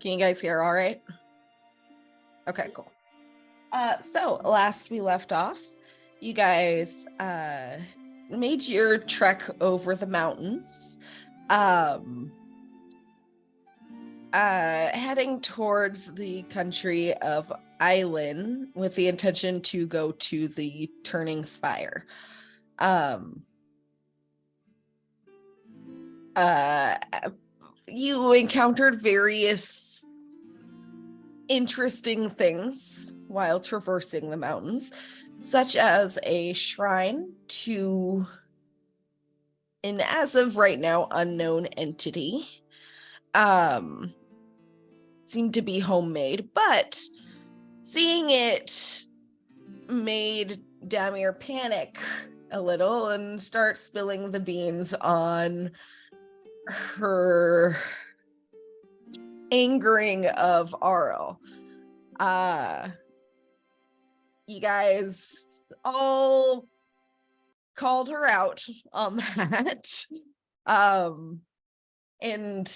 Can you guys hear all right? Okay, cool. So last we left off, you guys made your trek over the mountains, heading towards the country of Island with the intention to go to the Turning Spire. You encountered various interesting things while traversing the mountains, such as a shrine to an, as of right now, unknown entity. Seemed to be homemade, but seeing it made Damir panic a little and start spilling the beans on her angering of Arl. You guys all called her out on that. And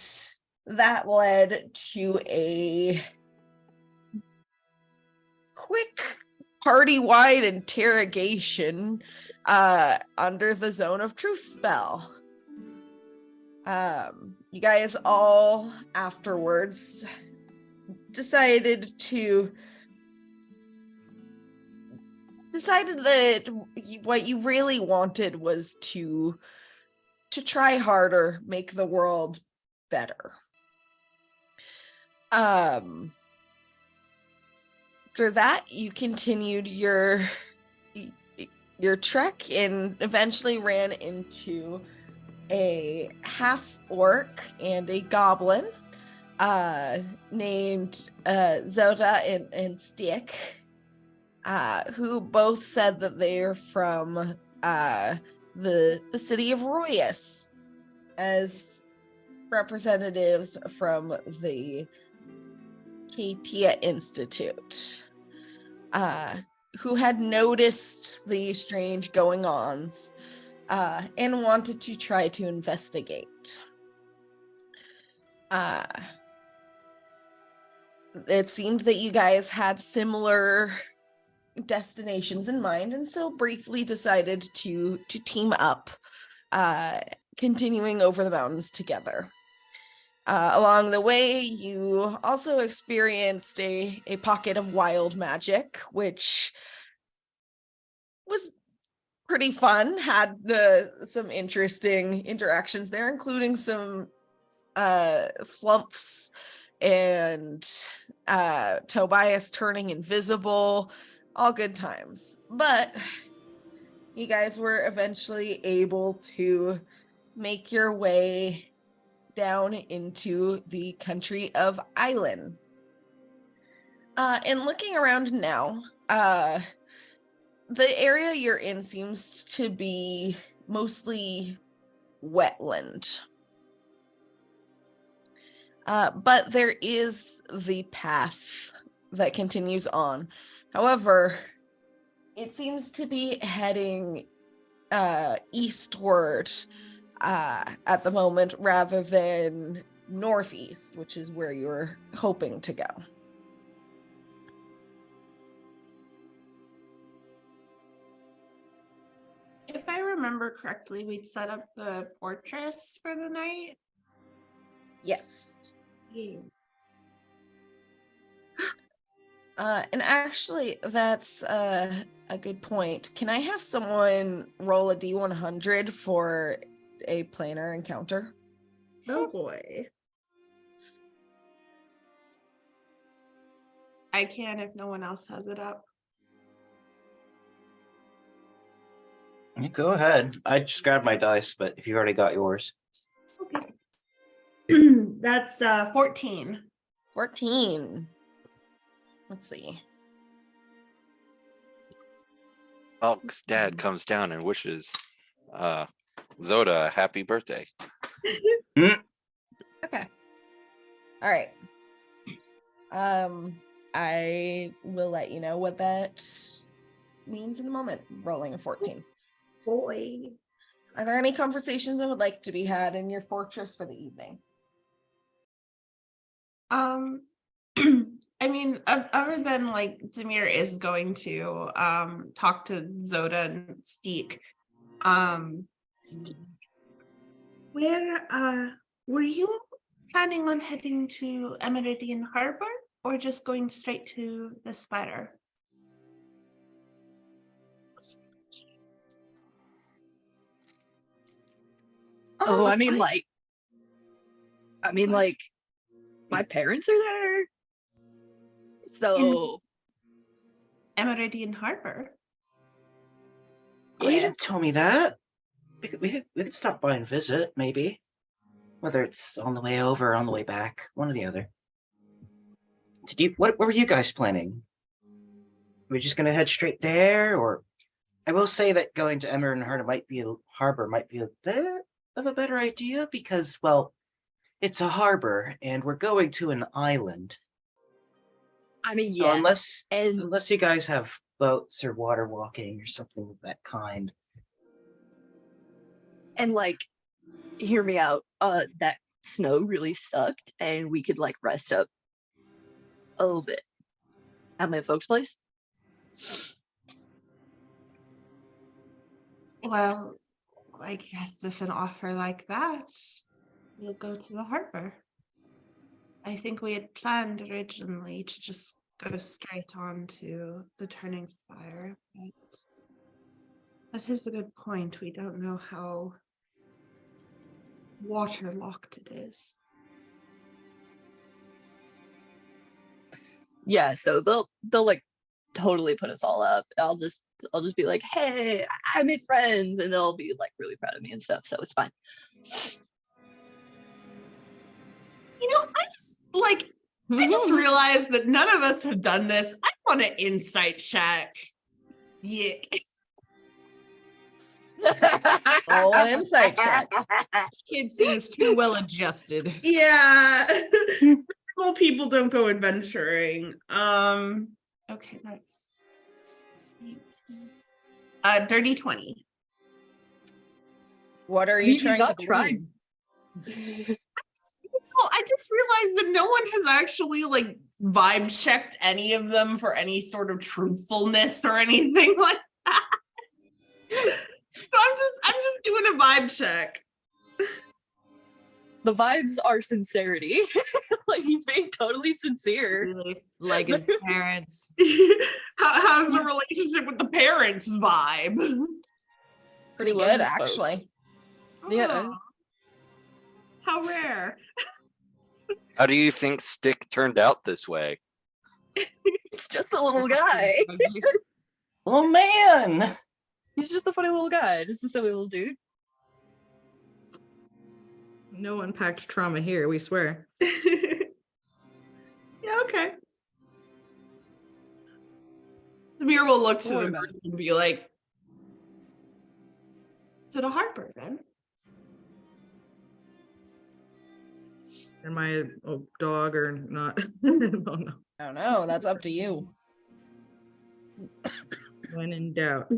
that led to a quick party-wide interrogation under the Zone of Truth spell. You guys all afterwards decided that what you really wanted was to try harder, make the world better. After that, you continued your trek and eventually ran into a half orc and a goblin named Zoda and Stick, who both said that they're from the city of Royas as representatives from the Katia Institute, who had noticed the strange going-ons and wanted to try to investigate. It seemed that you guys had similar destinations in mind, and so briefly decided to team up, continuing over the mountains together. Along the way, you also experienced a pocket of wild magic, which was pretty fun. Had some interesting interactions there, including some flumps and Tobias turning invisible. All good times. But you guys were eventually able to make your way down into the country of Island. And looking around now, the area you're in seems to be mostly wetland. But there is the path that continues on. However, it seems to be heading eastward at the moment rather than northeast, which is where you're hoping to go. If I remember correctly, we'd set up the fortress for the night. Yes. Yeah. And actually, that's a good point. Can I have someone roll a D100 for a planar encounter? Oh boy. I can if no one else has it up. You go ahead. I just grabbed my dice, but if you already got yours. Okay. That's 14. 14. Let's see. Hulk's dad comes down and wishes Zoda a happy birthday. Okay. All right. I will let you know what that means in a moment. Rolling a 14. Boy. Are there any conversations that would like to be had in your fortress for the evening? I mean, other than like Demir is going to talk to Zoda and Steek. Where were you planning on heading to Emmerriden Harbor or just going straight to the Spider? Oh, I mean, like, my parents are there. So, Emmerriden Harbor. Oh, you yeah. didn't tell me that. We could stop by and visit, maybe. Whether it's on the way over or on the way back, one or the other. What were you guys planning? We're just gonna head straight there, or I will say that going to Emmerriden Harbor might be a bit of a better idea because, well, it's a harbor and we're going to an island. I mean, So yeah. unless you guys have boats or water walking or something of that kind. And like, hear me out. That snow really sucked, and we could like rest up a little bit at my folks' place. Well, I guess with an offer like that, we'll go to the harbor. I think we had planned originally to just go straight on to the Turning Spire, but that is a good point. We don't know how waterlocked it is. Yeah, so they'll like totally put us all up. I'll just be like, hey, I made friends, and they'll be like really proud of me and stuff. So it's fine. You know, I just realized that none of us have done this. I want an insight check. Yeah. All insight check. Kid seems too well adjusted. Yeah. Well, people don't go adventuring. Okay, that's dirty 20. What are I you mean, he's trying to not trying. believe? Well, I just realized that no one has actually like vibe checked any of them for any sort of truthfulness or anything like that. So I'm just doing a vibe check. The vibes are sincerity. Like, he's being totally sincere. Really, like his parents. How's the relationship with the parents vibe? Pretty He loves good, his actually. folks. Yeah. Oh, how rare. How do you think Stick turned out this way? He's just a little guy. Oh man! He's just a funny little guy. Just a silly little dude. No unpacked trauma here, we swear. Yeah, okay. Samir will look to Don't worry the about group and be like, to the harbor then. Am I a dog or not? Oh no. I don't know. That's up to you. When in doubt.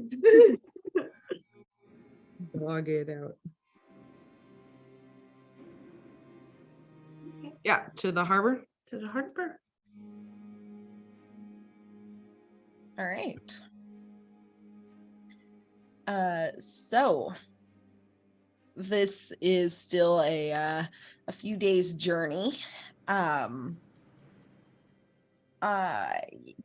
Dog it out. Yeah, to the harbor. To the harbor. All right. So this is still a few days journey. Do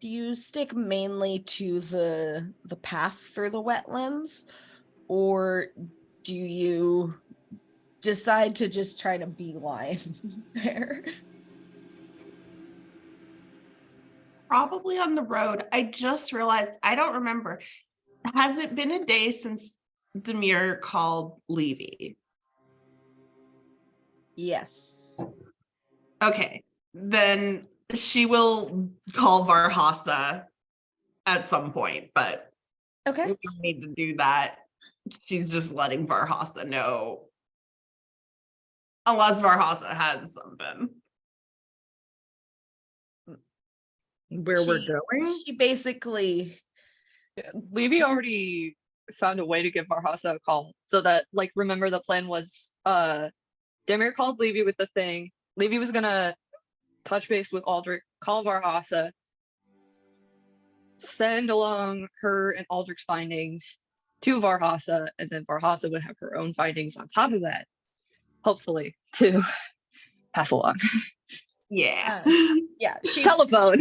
you stick mainly to the path through the wetlands, or do you decide to just try to beeline there? Probably on the road. I just realized, I don't remember. Has it been a day since Demir called Levy? Yes. Okay, then she will call Varhasa at some point, but Okay. we don't need to do that. She's just letting Varhasa know. Unless Varhasa has something. Where we're going? She basically Levy already found a way to give Varhasa a call. So that, like, remember the plan was Demir called Levy with the thing. Levy was gonna touch base with Aldrich, call Varhasa, send along her and Aldrich's findings to Varhasa, and then Varhasa would have her own findings on top of that, hopefully, to pass along. Yeah. Yeah, Telephone.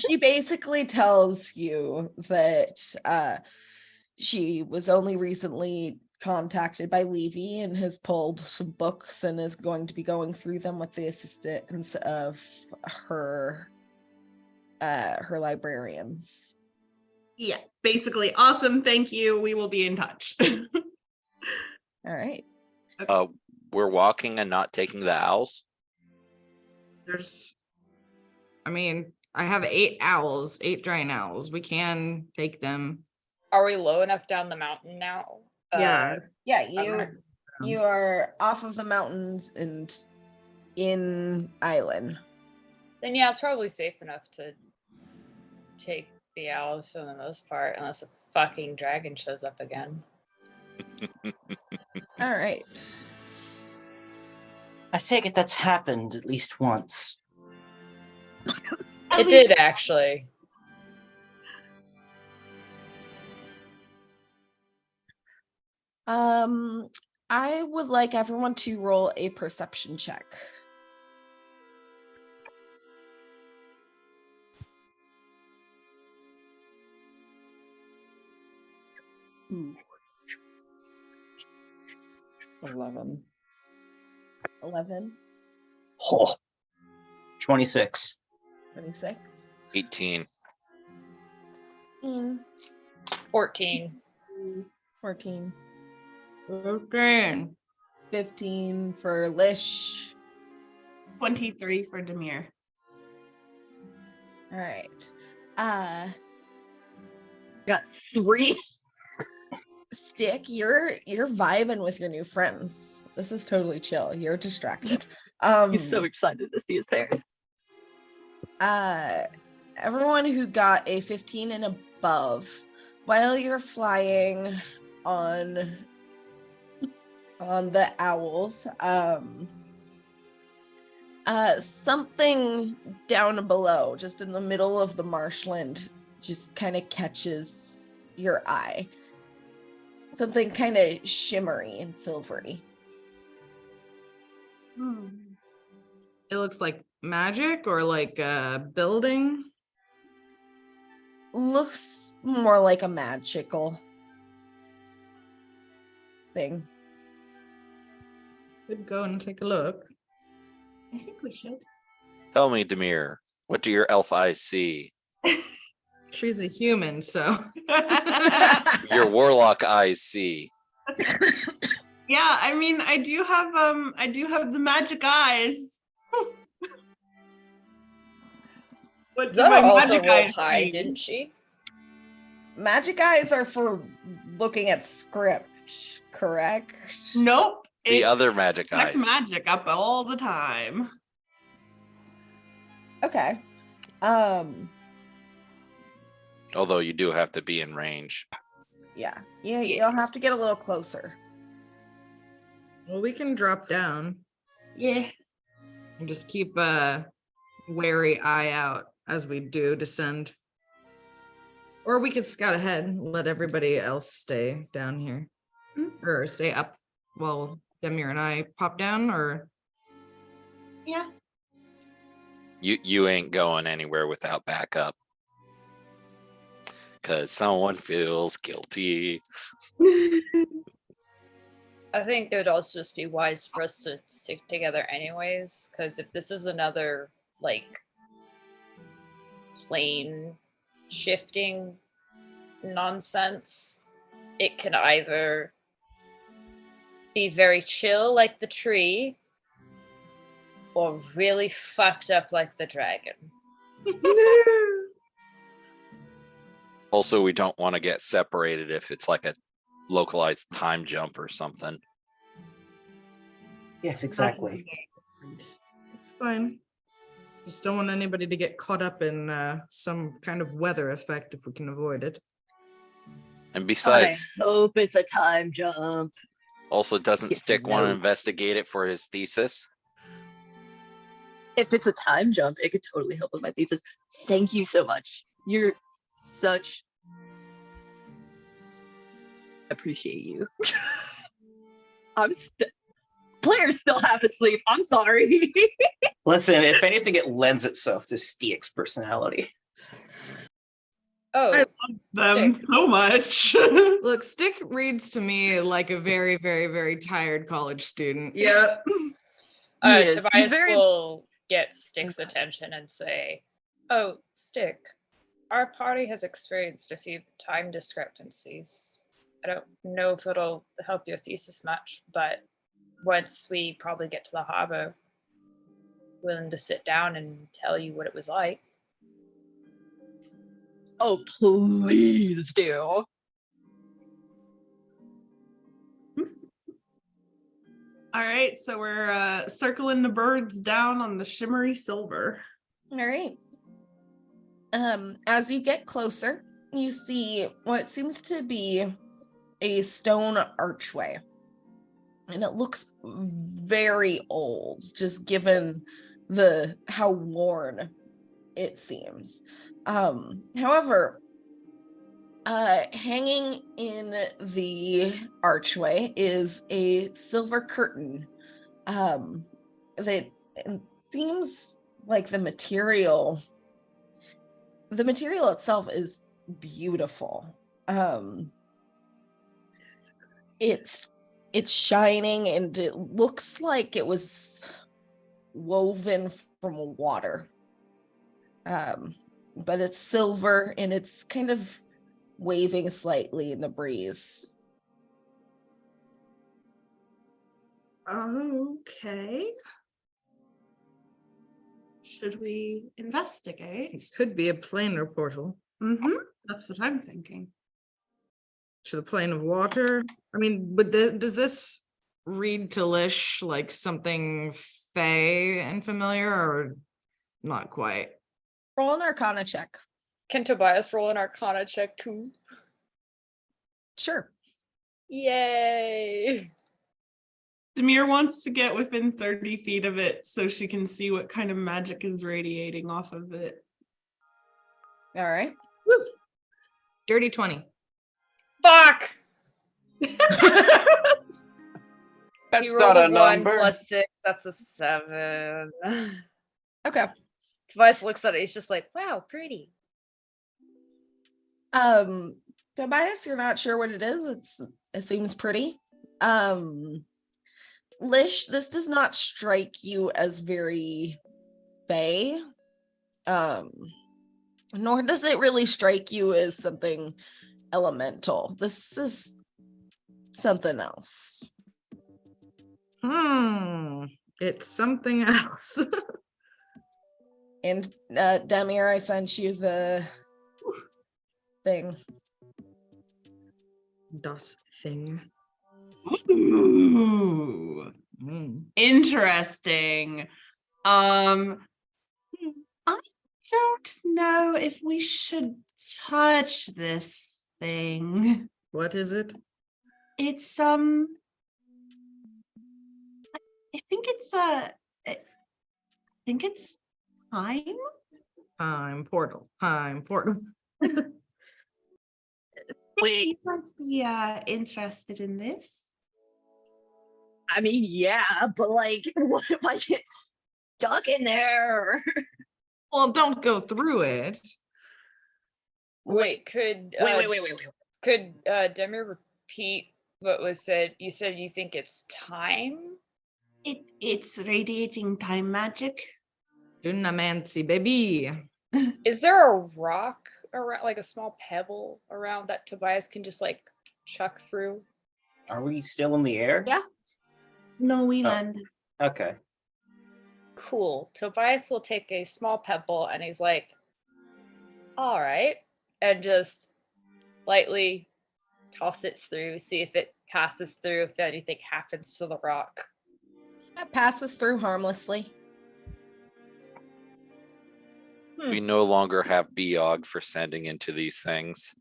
she basically tells you that she was only recently contacted by Levy and has pulled some books and is going to be going through them with the assistance of her librarians. Yeah, basically, awesome. Thank you. We will be in touch. All right. We're walking and not taking the owls. I mean, I have 8 owls, 8 giant owls. We can take them. Are we low enough down the mountain now? Yeah. Yeah, Okay. you are off of the mountains and in Island. Then yeah, it's probably safe enough to take the owls for the most part, unless a fucking dragon shows up again. All right. I take it that's happened at least once. It did actually. I would like everyone to roll a perception check. Ooh. 11. 11, Oh, 26. 26, 18. 14. 14, Okay. 15 for Lish. 23 for Demir. All right. Got 3. Stick, you're vibing with your new friends. This is totally chill. You're distracted. He's so excited to see his parents. Everyone who got a 15 and above, while you're flying on the owls, something down below, just in the middle of the marshland, just kind of catches your eye. Something kind of shimmery and silvery. It looks like magic or like a building. Looks more like a magical thing. Could go and take a look. I think we should. Tell me, Demir, what do your elf eyes see? She's a human, so. Your warlock eyes see. Yeah, I mean, I do have the magic eyes. What do Zara my also magic rolled eyes high, see? didn't she? Magic eyes are for looking at script, correct? Nope. The it's other magic detect eyes. magic up all the time. Okay. Although you do have to be in range. Yeah, you'll have to get a little closer. Well, we can drop down Yeah. and just keep a wary eye out as we do descend. Or we could scout ahead and let everybody else stay down here. Or stay up while Demir and I pop down, or Yeah. You ain't going anywhere without backup. Cause someone feels guilty. I think it would also just be wise for us to stick together anyways, because if this is another, like, plane shifting nonsense, it can either be very chill like the tree, or really fucked up like the dragon. Also, we don't want to get separated if it's like a localized time jump or something. Yes, exactly. it's fine. Just don't want anybody to get caught up in some kind of weather effect if we can avoid it. And besides, I hope it's a time jump. also doesn't Yes, Stick want to no. investigate it for his thesis? if it's a time jump, it could totally help with my thesis. Thank you so much. You're such. Appreciate you. Players still half asleep. I'm sorry. Listen, if anything, it lends itself to Stiek's personality. Oh, Them Stick. so much. Look, Stick reads to me like a very, very, very tired college student. Yep. He is. He's Tobias very- will get Stick's attention and say, "Oh, Stick, our party has experienced a few time discrepancies. I don't know if it'll help your thesis much, but once we probably get to the harbor, willing to sit down and tell you what it was like." Oh, please do. All right, so we're circling the birds down on the shimmery silver. All right. As you get closer, you see what seems to be a stone archway. And it looks very old, just given how worn it seems. However, hanging in the archway is a silver curtain that seems like the material itself is beautiful. It's shining and it looks like it was woven from water. But it's silver and it's kind of waving slightly in the breeze. Okay. Should we investigate? It could be a planar portal Mm-hmm. That's what I'm thinking. to the plane of water. I mean, but does this read to Lish like something fey and familiar, or not quite? Roll an Arcana check. Can Tobias roll an Arcana check too? Sure. Yay! Demir wants to get within 30 feet of it so she can see what kind of magic is radiating off of it. All right. Woo! Dirty 20. Fuck! That's He rolled not a a 1 number. plus 6. That's a 7. Okay. Tobias looks at it. He's just like, "Wow, pretty." Tobias, you're not sure what it is. It seems pretty. Lish, this does not strike you as very fey. Nor does it really strike you as something elemental. This is something else. It's something else. And Demir, I sent you the thing. Das thing. Ooh, Mm. interesting. I don't know if we should touch this thing. What is it? It's I think it's time. Time portal. Time portal. Wait. You might be interested in this. I mean, yeah, but like, what if I get stuck in there? Well, don't go through it. Wait, could Wait. could Demir repeat what was said? You said you think it's time? It's radiating time magic. Dunamancy, baby. Is there a rock around, like a small pebble around that Tobias can just like chuck through? Are we still in the air? Yeah. No, we Oh. landed. Okay. Cool. Tobias will take a small pebble and he's like, "All right," and just lightly toss it through, see if it passes through, if anything happens to the rock. That passes through harmlessly. We no longer have Biog for sending into these things.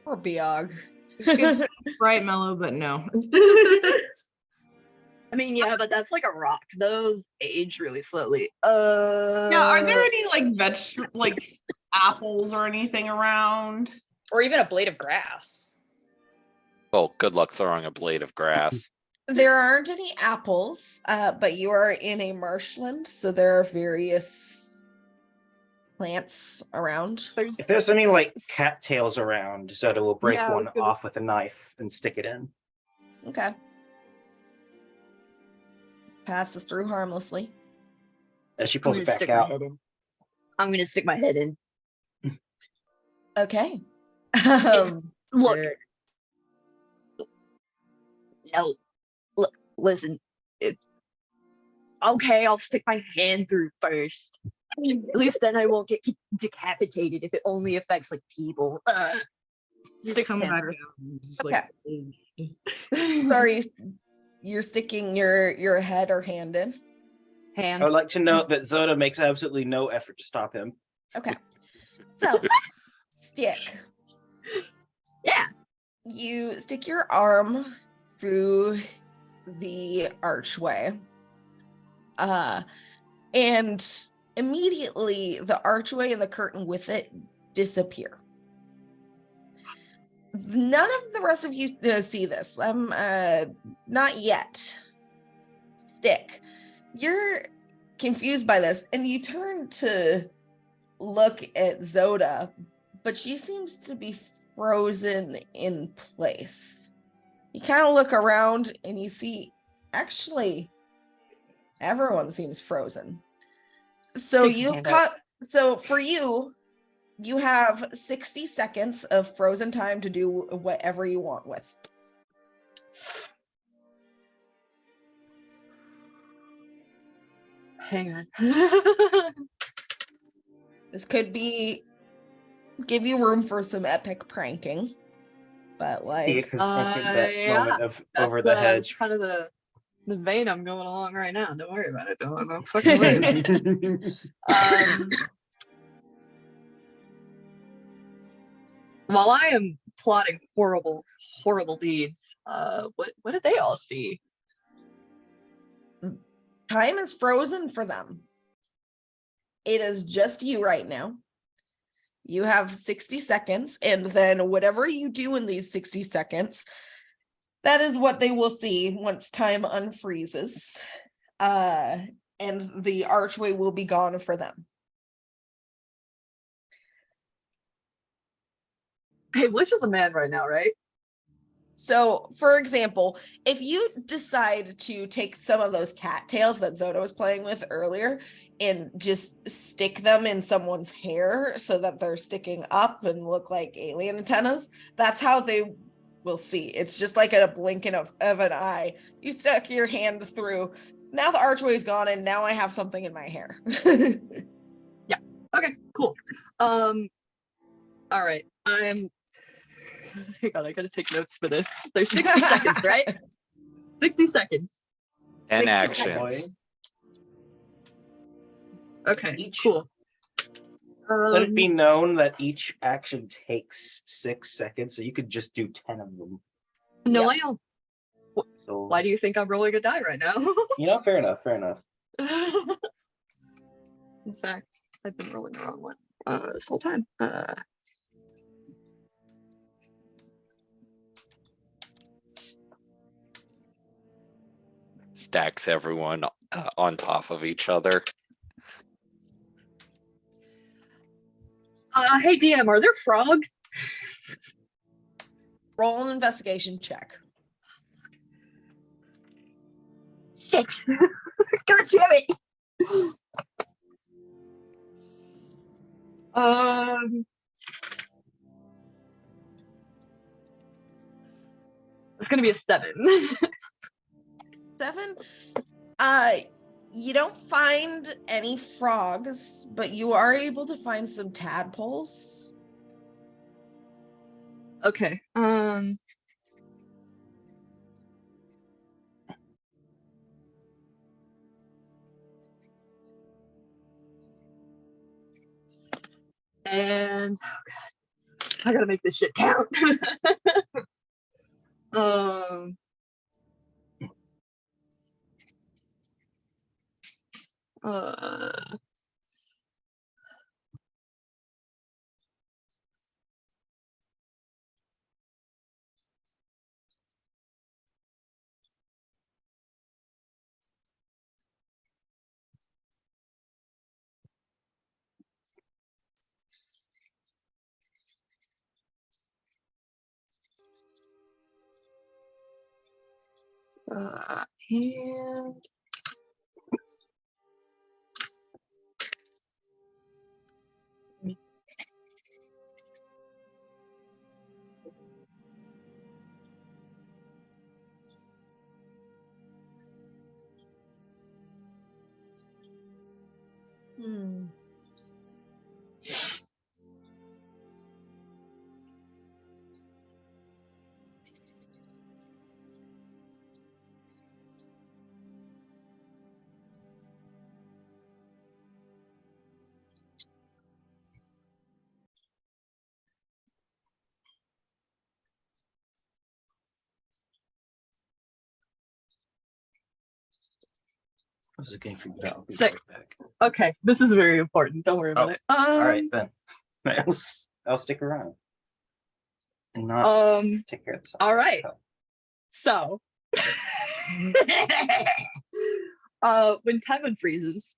Or Biog. It's bright mellow, but no. I mean, yeah, but that's like a rock. Those age really slowly. Yeah, are there any like apples or anything around? Or even a blade of grass. Oh, good luck throwing a blade of grass. There aren't any apples, but you are in a marshland, so there are various plants around. If there's any like cattails around, Zoda will break Yeah, I one was gonna off with a knife and stick it in. Okay. Passes through harmlessly. As she I'm pulls gonna it back stick my out. head in. I'm gonna stick my head in. Okay. Look, Sick. no, look, listen. Okay, I'll stick my hand through first. At least then I won't get decapitated if it only affects like people. Stick Come hand back through. out and just like Sorry, you're sticking your head or hand in. I Hand. would like to note that Zoda makes absolutely no effort to stop him. Okay. So, stick. Yeah. You stick your arm through the archway. And immediately the archway and the curtain with it disappear. None of the rest of you see this. Not yet. Stick. You're confused by this, and you turn to look at Zoda, but she seems to be frozen in place. You kind of look around and you see, actually, everyone seems frozen. So Sticks his you hand out. so for you, you have 60 seconds of frozen time to do whatever you want with. Hang on. This could give you room for some epic pranking, but Stick like, has entered that yeah, moment of over the that's hedge. kind of the vein I'm going along right now. Don't worry about it. Don't fucking worry about it. While I am plotting horrible deeds, what did they all see? time is frozen for them. It is just you right now. You have 60 seconds, and then whatever you do in these 60 seconds, that is what they will see once time unfreezes. And the archway will be gone for them. Hey, Lich is a man right now, right? So, for example, if you decide to take some of those cattails that Zoda was playing with earlier and just stick them in someone's hair so that they're sticking up and look like alien antennas, that's how they will see. It's just like a blinking of an eye. You stuck your hand through. Now the archway is gone, and now I have something in my hair. Yeah. Okay, cool. All right. Hang on, I gotta take notes for this. There's 60 seconds, right? 60 seconds. 10 60 actions. Okay, Each- cool. Let it be known that each action takes 6 seconds, so you could just do 10 of them. No, Yep. I know. So Why do you think I'm rolling a die right now? fair enough, fair enough. In fact, I've been rolling the wrong one this whole time. Stacks everyone on top of each other. Hey DM, are there frogs? Roll an investigation check. 6. God damn it. It's gonna be a 7. 7. You don't find any frogs, but you are able to find some tadpoles. Okay. And oh god, I gotta make this shit count. And This is getting figured out. I'll be Sick. right back. okay, this is very important. Don't worry about Oh, it. All right, then. I'll stick around and not take care of this. All right. So, when Timon freezes,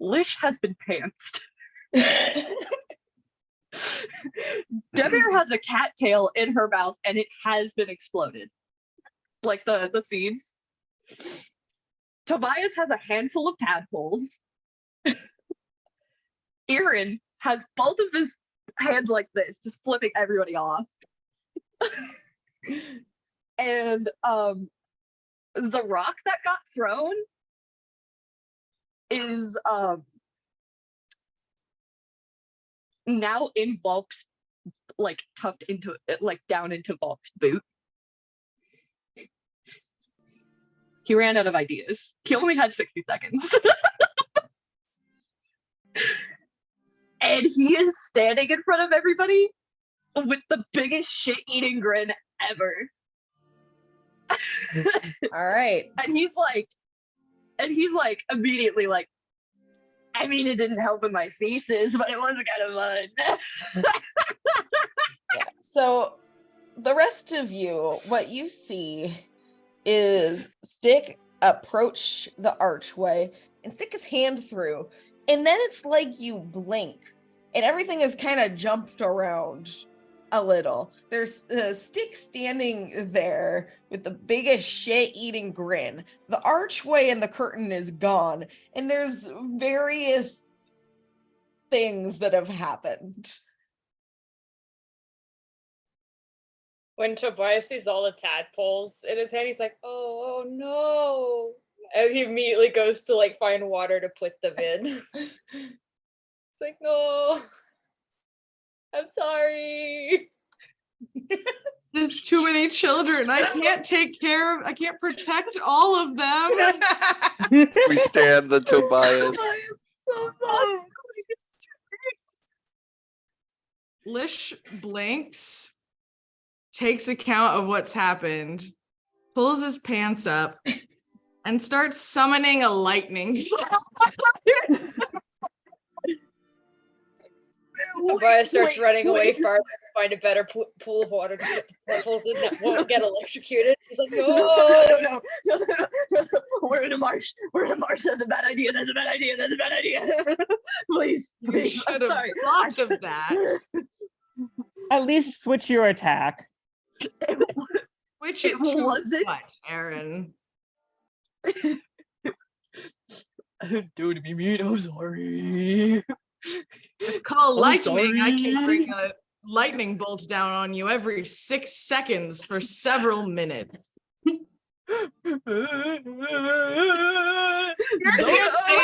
Lish has been pantsed. Demir has a cattail in her mouth and it has been exploded. Like the seeds. Tobias has a handful of tadpoles. Aaron has both of his hands like this, just flipping everybody off. And the rock that got thrown is now in Volk's, like tucked into it, like down into Volk's boot. He ran out of ideas. He only had 60 seconds. And he is standing in front of everybody with the biggest shit-eating grin ever. All right. And he's like immediately like, I mean, it didn't help in my thesis, but it was kind of fun. Yeah. So the rest of you, what you see is Stick approach the archway and stick his hand through. And then it's like you blink and everything is kind of jumped around a little. There's a Stick standing there with the biggest shit-eating grin. The archway and the curtain is gone. And there's various things that have happened. When Tobias sees all the tadpoles in his hand, he's like, oh no. And he immediately goes to like find water to put them in. It's like, no, I'm sorry. There's too many children. I can't protect all of them. We stand the Tobias. So fun. Lish blinks, takes account of what's happened, pulls his pants up, and starts summoning a lightning. Tobias starts running away farther to find a better pool of water to put the tadpoles in that won't get electrocuted. He's like, no. We're in a marsh. We're in a marsh. That's a bad idea. That's a bad idea. That's a bad idea. Please, You please. should I'm have sorry. thought of that. At least switch your attack. Which It it too wasn't. much, Aaron. Don't be mean. I'm sorry. Call I'm lightning. I can bring sorry. a lightning bolt down on you every 6 seconds for several minutes. You can't say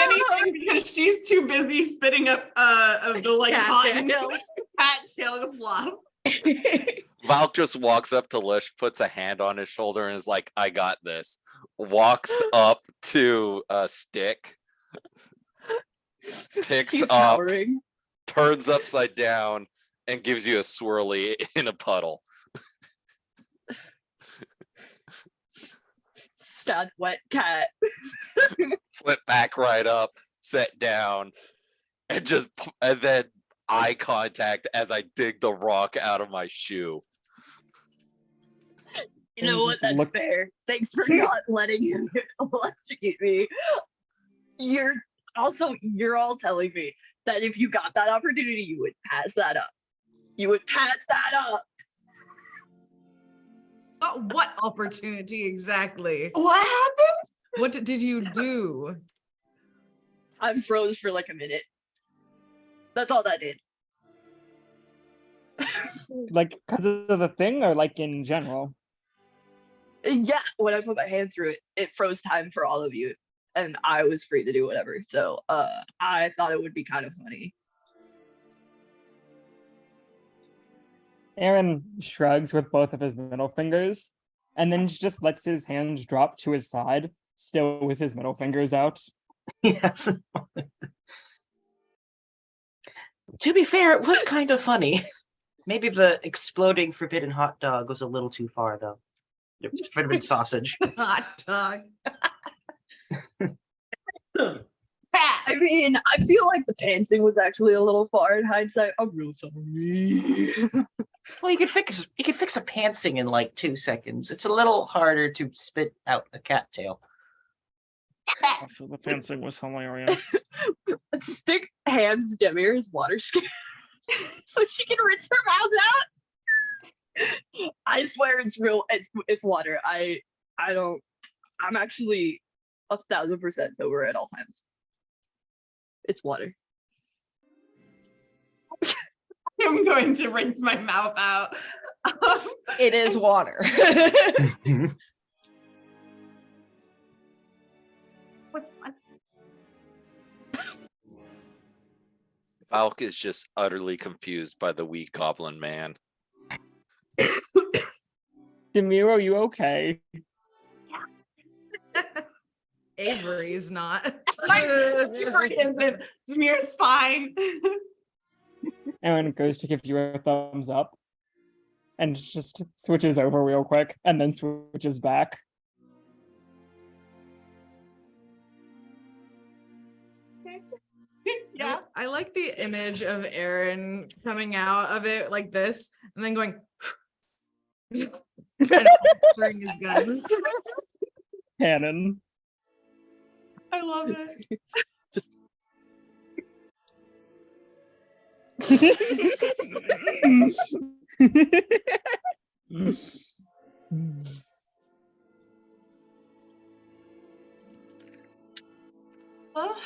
anything because she's too busy spitting up of the like cotton cattail flop. Valk just walks up to Lish, puts a hand on his shoulder, and is like, I got this. Walks up to Stick, picks He's up, cowering. turns upside down, and gives you a swirly in a puddle. Stud wet cat. flip back right up, sit down, and and then eye contact as I dig the rock out of my shoe. You know And what? just That's looks- fair. Thanks for not letting him electrocute me. You're all telling me that if you got that opportunity, you would pass that up. You would pass that up. What opportunity exactly? What happened? What did you do? I'm froze for like a minute. That's all that did. Like, because of the thing, or like in general? Yeah, when I put my hand through it, it froze time for all of you, and I was free to do whatever. So, I thought it would be kind of funny. Aaron shrugs with both of his middle fingers, and then just lets his hands drop to his side, still with his middle fingers out. Yes. To be fair, it was kind of funny. Maybe the exploding forbidden hot dog was a little too far, though. Forbidden sausage. Hot dog. I mean, I feel like the pantsing was actually a little far in hindsight. I'm real sorry. Well, you could fix a pantsing in like 2 seconds. It's a little harder to spit out a cattail. So the pantsing was hilarious. Stick hands Demir's water skin so she can rinse her mouth out. I swear it's real. It's water. I'm actually 1000% sober at all times. It's water. I'm going to rinse my mouth out. It is water. What's Valk is just utterly confused by the wee goblin man. Demir, are you okay? Avery's not. Smear's fine. Aaron goes to give you a thumbs up, and just switches over real quick, and then switches back. Yeah. I like the image of Aaron coming out of it like this and then going and holstering his guns. Cannon. I love it. Well,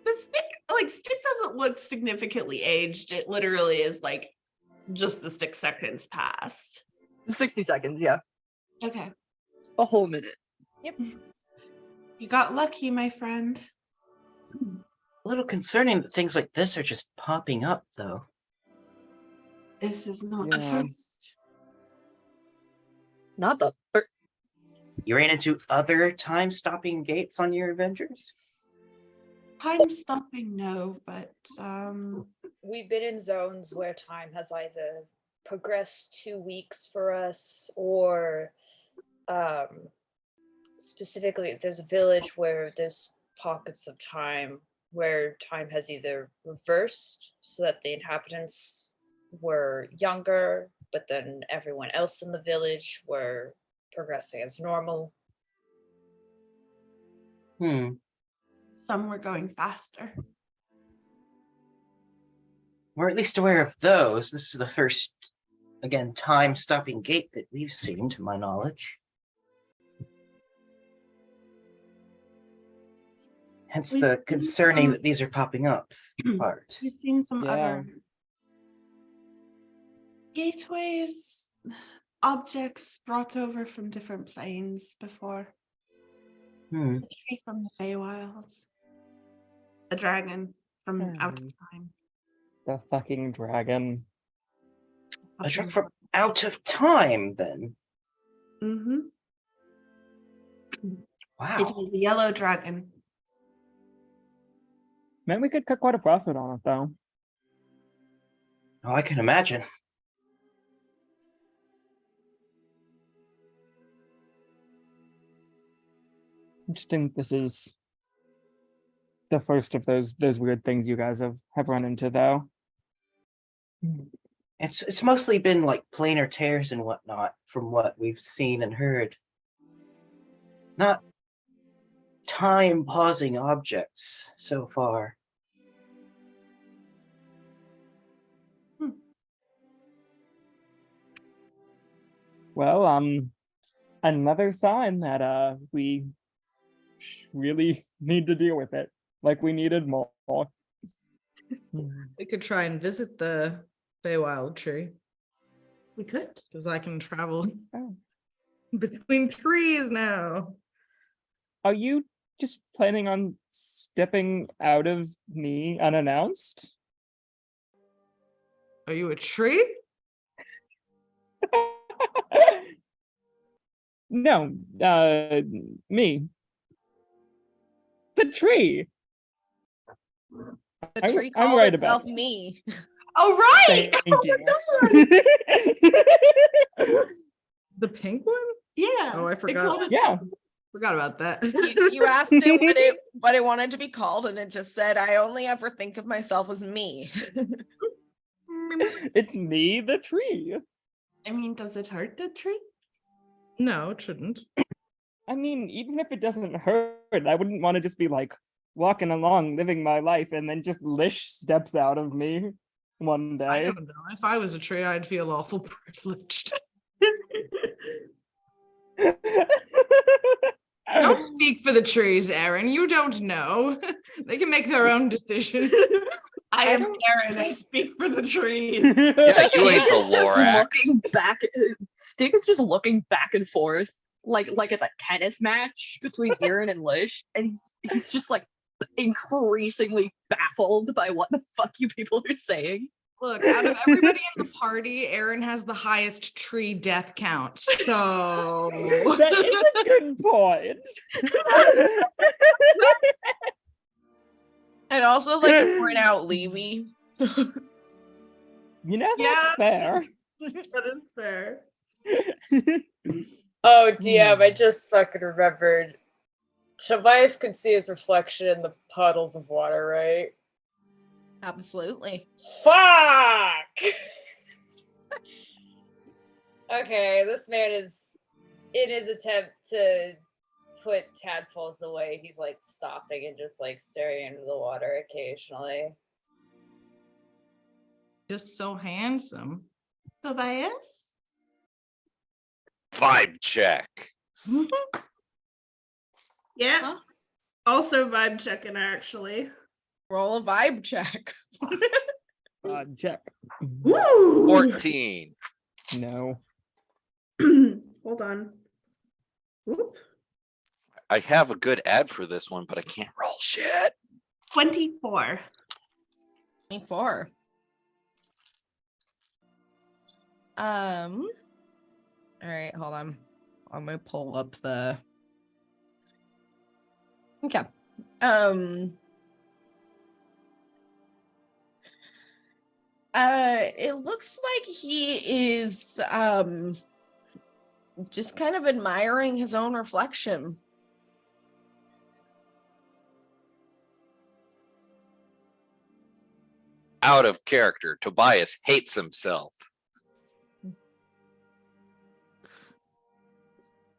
the stick doesn't look significantly aged. It literally is like just the 6 seconds past. 60 seconds, yeah. Okay. A whole minute. Yep. You got lucky, my friend. A little concerning that things like this are just popping up, though. This is not the Yeah. first. Not the first. You ran into other time-stopping gates on your adventures? Time stopping, no, but We've been in zones where time has either progressed 2 weeks for us or specifically there's a village where there's pockets of time where time has either reversed so that the inhabitants were younger, but then everyone else in the village were progressing as normal. some were going faster. We're at least aware of those. This is the first, again, time-stopping gate that we've seen, to my knowledge. Hence We've the seen concerning some- that these are popping up part. We've seen some Yeah. other gateways, objects brought over from different planes before. Hmm. A tree from the Feywild. A dragon from out of time. The fucking dragon. A truck from out of time, then. Mm-hmm. Wow. It was a yellow dragon. Man, we could cut quite a profit on it, though. Oh, I can imagine. I just think this is the first of those weird things you guys have run into, though. It's mostly been like planar tears and whatnot from what we've seen and heard. Not time pausing objects so far. Well, another sign that we really need to deal with it, like we needed more. We could try and visit the Feywild tree, We could. because I can travel Oh. between trees now. Are you just planning on stepping out of me unannounced? Are you a tree? No, me. The tree. The I'm- tree I'm called right itself about that. me. Oh, right. Thank you. The pink one? Yeah. Oh, I it forgot. called it- Yeah. Forgot about that. You asked it what it wanted to be called, and it just said, "I only ever think of myself as me." It's me, the tree. I mean, does it hurt the tree? No, it shouldn't. I mean, even if it doesn't hurt, I wouldn't want to just be like walking along, living my life, and then just Lish steps out of me one I day. don't know. If I was a tree, I'd feel awful privileged. Don't speak for the trees, Aaron. You don't know. They can make their own decisions. I I am don't- Aaron. I speak for the trees. Yeah, you ain't the Stick is just Lorax. looking back. Stick is just looking back and forth, like it's a tennis match between Aaron and Lish, and he's just like increasingly baffled by what the fuck you people are saying. Look, out of everybody in the party, Aaron has the highest tree death count. So That is a good point. I'd also like to point out Levy. You know, that's Yeah. fair. That is fair. Oh, DM, I just fucking remembered. Tobias can see his reflection in the puddles of water, right? Absolutely. Fuck! Okay, this man is, in his attempt to put tadpoles away, he's like stopping and just like staring into the water occasionally. just so handsome. Tobias? Vibe check. Yeah. Huh? Also vibe checking, actually. Roll a vibe check. Check. Woo! 14. No. Hold on. Whoop. I have a good ad for this one, but I can't roll shit. 24. 24. All right, hold on. I'm gonna pull up the. Okay. It looks like he is just kind of admiring his own reflection. Out of character. Tobias hates himself.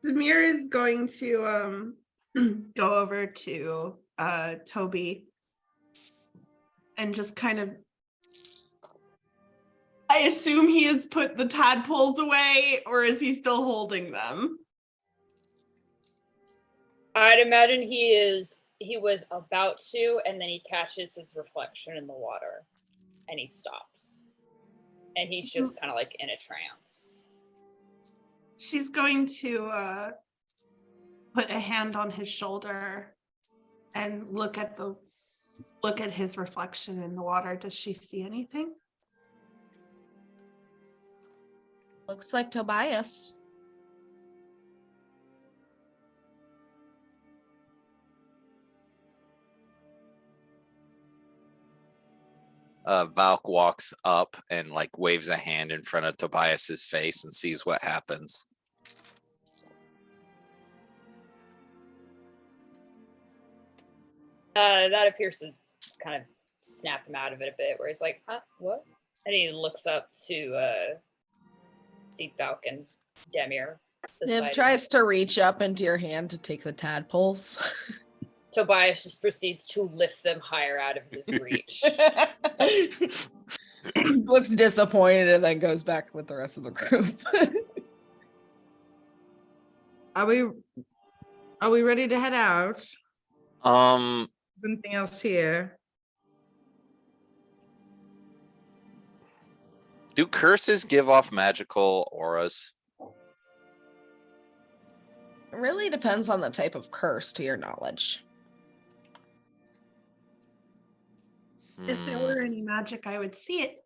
Zamir is going to go over to Toby and just kind of, I assume he has put the tadpoles away, or is he still holding them? I'd imagine he was about to, and then he catches his reflection in the water and he stops. And he's just kind of like in a trance. She's going to put a hand on his shoulder and look at his reflection in the water. Does she see anything? Looks like Tobias. Valk walks up and like waves a hand in front of Tobias's face and sees what happens. That appears to kind of snap him out of it a bit, where he's like, huh, what? And he looks up to see Valk and Demir. Sniv beside him. tries to reach up into your hand to take the tadpoles. Tobias just proceeds to lift them higher out of his reach. Looks disappointed and then goes back with the rest of the group. Are we ready to head out? Is anything else here? Do curses give off magical auras? It really depends on the type of curse, to your knowledge. If there were any magic, I would see it.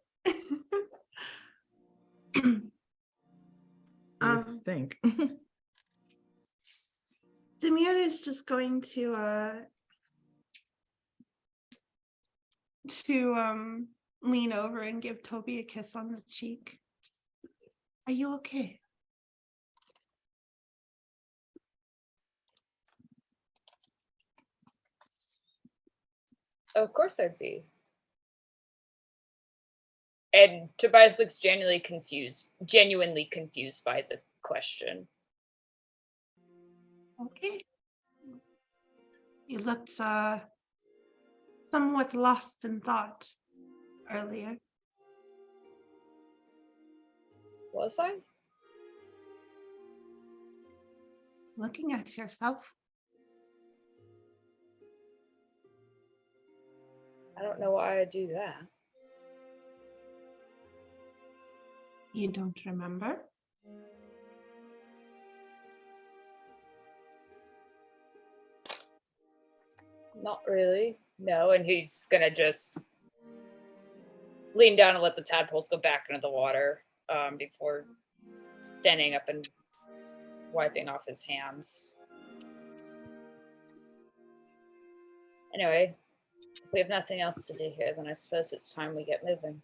I think. Demir is just going to lean over and give Toby a kiss on the cheek. Are you okay? Of course I'd be. And Tobias looks genuinely confused by the question. Okay. You looked somewhat lost in thought earlier. Was I? Looking at yourself. I don't know why I do that. You don't remember? Not really. No, and he's gonna just lean down and let the tadpoles go back into the water before standing up and wiping off his hands. Anyway, if we have nothing else to do here, then I suppose it's time we get moving.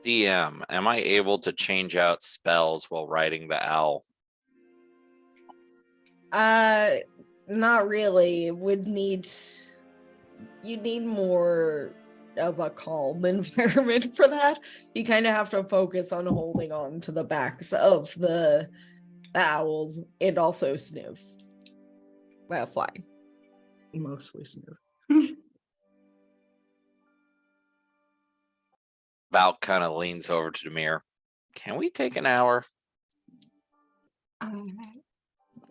DM, am I able to change out spells while riding the owl? Not really. You'd need more of a calm environment for that. You kind of have to focus on holding on to the backs of the owls and also Sniv while flying. Mostly Sniv. Val kind of leans over to Demir. Can we take an hour?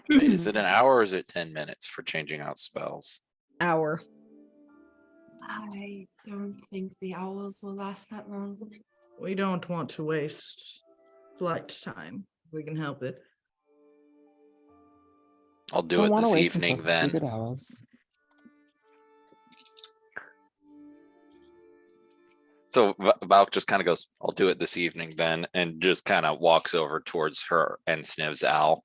Wait, is it an hour or is it 10 minutes for changing out spells? Hour. I don't think the owls will last that long. We don't want to waste flight time. If we can help it. I'll do Don't it wanna this waste evening until then. good hours. So Valk just kind of goes, I'll do it this evening then, and just kind of walks over towards her and Sniv's owl.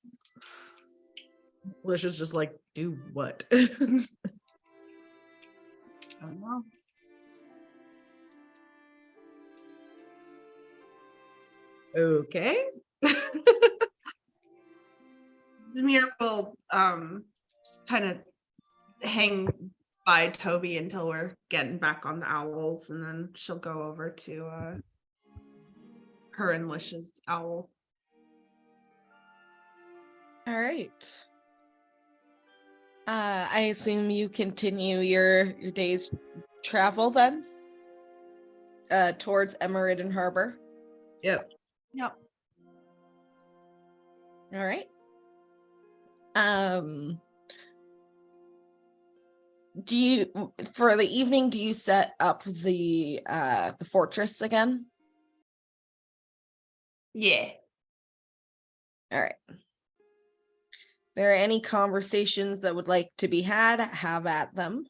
Lish is just like, do what? I don't know. Okay. Demir will just kind of hang by Toby until we're getting back on the owls, and then she'll go over to her and Lish's owl. All right. I assume you continue your day's travel then towards Emmerriden Harbor. Yep. Yep. All right. Do you for the evening do you set up the fortress again? Yeah. All right. There are any conversations that would like to be had, have at them.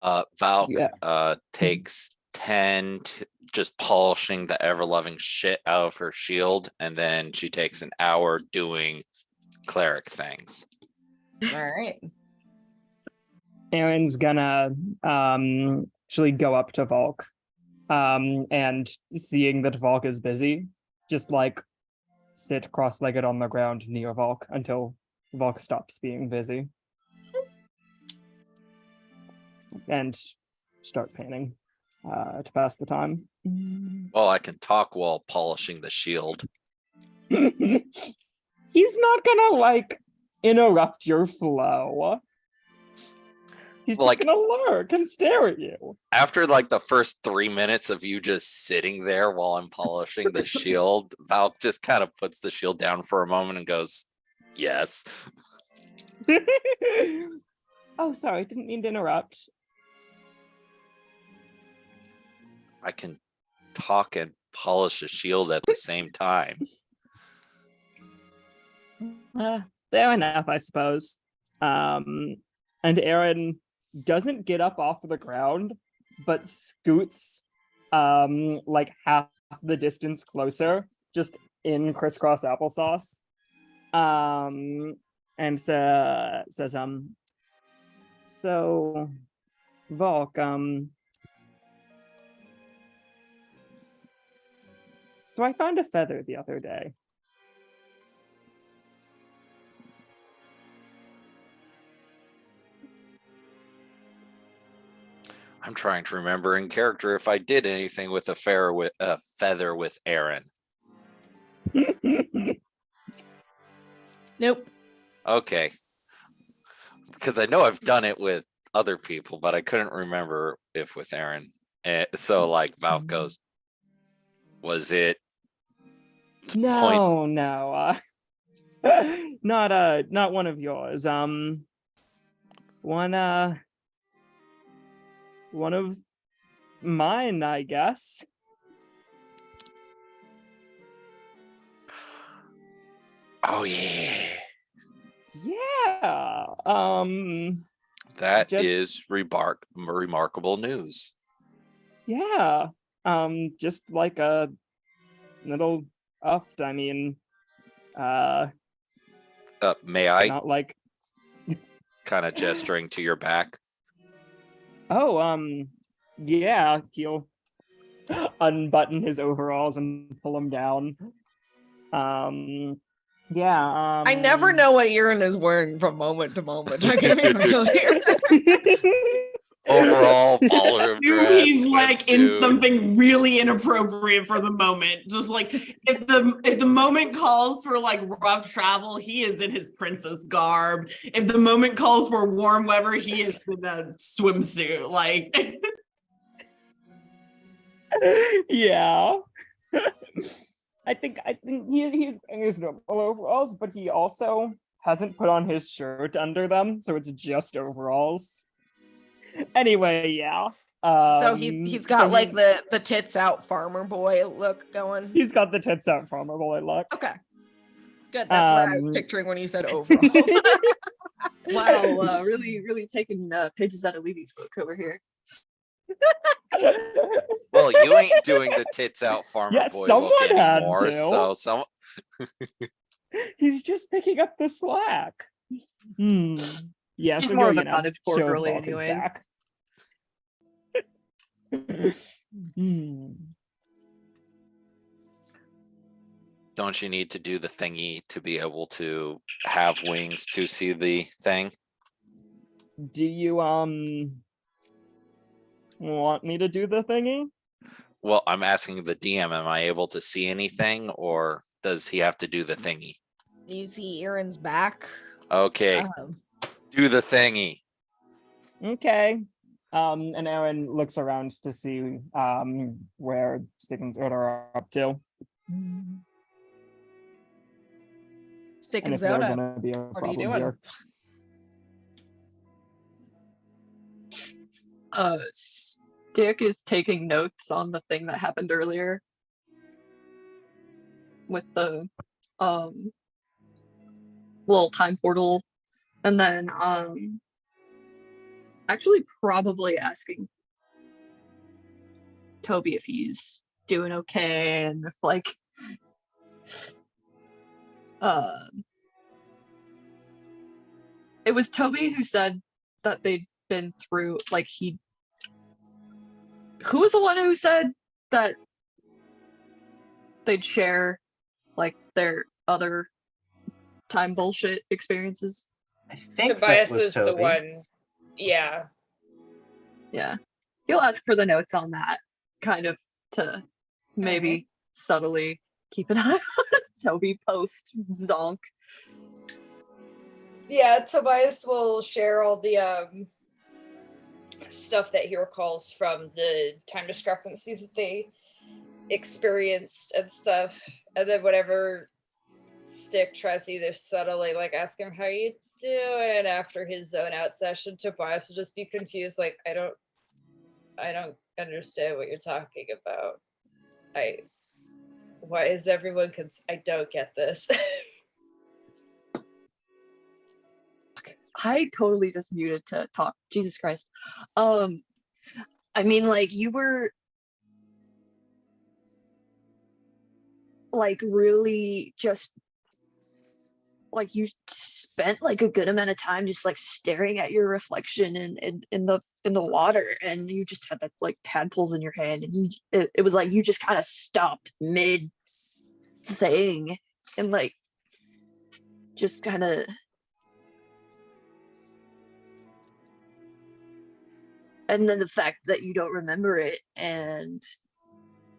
Valk Yeah. takes 10 just polishing the ever-loving shit out of her shield, and then she takes an hour doing cleric things. All right. Aaron's gonna actually go up to Volk, and seeing that Volk is busy, just like sit cross-legged on the ground near Volk until Volk stops being busy and start painting to pass the time. Well, I can talk while polishing the shield. He's not gonna like interrupt your flow. He's just Like- gonna lurk and stare at you. After like the first 3 minutes of you just sitting there while I'm polishing the shield, Valk just kind of puts the shield down for a moment and goes, yes. Oh, sorry, didn't mean to interrupt. I can talk and polish a shield at the same time. Fair enough, I suppose. And Aaron doesn't get up off the ground, but scoots like half the distance closer, just in crisscross applesauce. And says, so Volk, so I found a feather the other day. I'm trying to remember in character if I did anything with a feather with Aaron. Nope. Okay. Because I know I've done it with other people, but I couldn't remember if with Aaron. So like Valk goes, was it No, not one of yours. One of mine, I guess. Oh yeah. Yeah. That Just- is remarkable news. Yeah. Just like a little uft. I mean, May I? not like, Kind of gesturing to your back. oh, yeah, he'll unbutton his overalls and pull them down. Yeah. I never know what Aaron is wearing from moment to moment. I can be really Overall ballroom Knew dress. he's like in swimsuit. something really inappropriate for the moment. Just like if the moment calls for like rough travel, he is in his princess garb. If the moment calls for warm weather, he is in a swimsuit. Like Yeah. I think he's wearing his normal overalls, but he also hasn't put on his shirt under them, so it's just overalls. Anyway, yeah. So he's got so like the tits out farmer boy look going. he's got the tits out farmer boy look. Okay. Good. That's what I was Um, picturing when you said overall. Wow, really taking pages out of Levy's book over here. Well, you ain't doing the tits out farmer Yeah, boy someone look had anymore. to. So some He's just picking up the slack. Yeah, He's so more go, of a you know, cottage core show girly Volk his anyways. back. don't you need to do the thingy to be able to have wings to see the thing? Do you want me to do the thingy? Well, I'm asking the DM, am I able to see anything or does he have to do the thingy? You see Aaron's back. Okay, do the thingy. Okay. And Aaron looks around to see where Stick and Zoda are up to. Stick And and if they're Zoda. gonna be a What are you problem doing? here. Stick is taking notes on the thing that happened earlier with the little time portal, and then actually probably asking Toby if he's doing okay and if like it was Toby who said that they'd been through like who was the one who said that they'd share like their other time bullshit experiences? I think that Tobias was was the Toby. one. Yeah. Yeah. You'll ask for the notes on that, kind of to maybe subtly keep an eye on Toby post zonk. Yeah, Tobias will share all the stuff that he recalls from the time discrepancies that they experienced and stuff. And then whatever Stick tries to either subtly like ask him how you doing after his zone out session, Tobias will just be confused, like, I don't understand what you're talking about. Why is everyone I don't get this. I totally just muted to talk. Jesus Christ. I mean, like, you were like really just like you spent like a good amount of time just like staring at your reflection in the water, and you just had that like tadpoles in your hand, and it was like you just kind of stopped mid thing and like just kind of and then the fact that you don't remember it and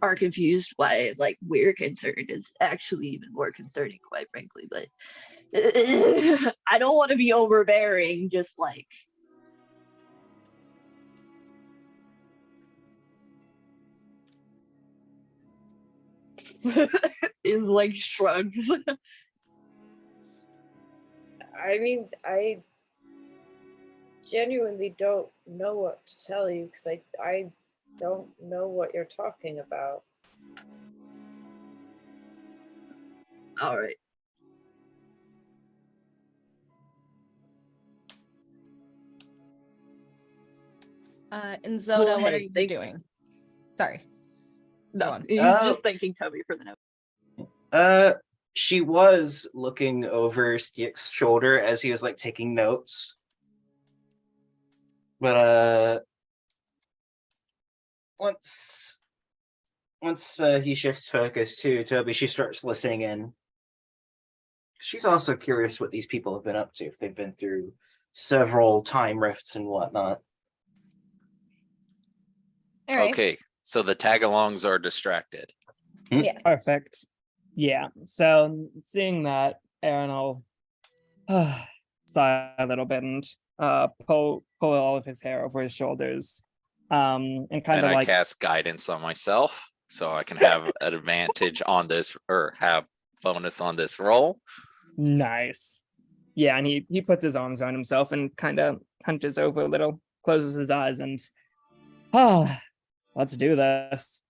are confused why like we're concerned is actually even more concerning, quite frankly. But I don't want to be overbearing, just like is like shrugs. I mean, I genuinely don't know what to tell you because I don't know what you're talking about. All right. And Zona, Well, what hey, are you thank- doing? Sorry. Go No, on. he's Oh. just thanking Toby for the note. She was looking over Stick's shoulder as he was like taking notes. But once he shifts focus to Toby, she starts listening in. She's also curious what these people have been up to, if they've been through several time rifts and whatnot. All right. Okay, so the tag-alongs are distracted. Yes. Perfect. Yeah. So seeing that, Aaron will sigh a little bit and pull all of his hair over his shoulders. And kind And of I like cast guidance on myself so I can have an advantage on this, or have bonus on this roll. nice. Yeah, and he puts his arms around himself and kind of hunches over a little, closes his eyes, and let's do this.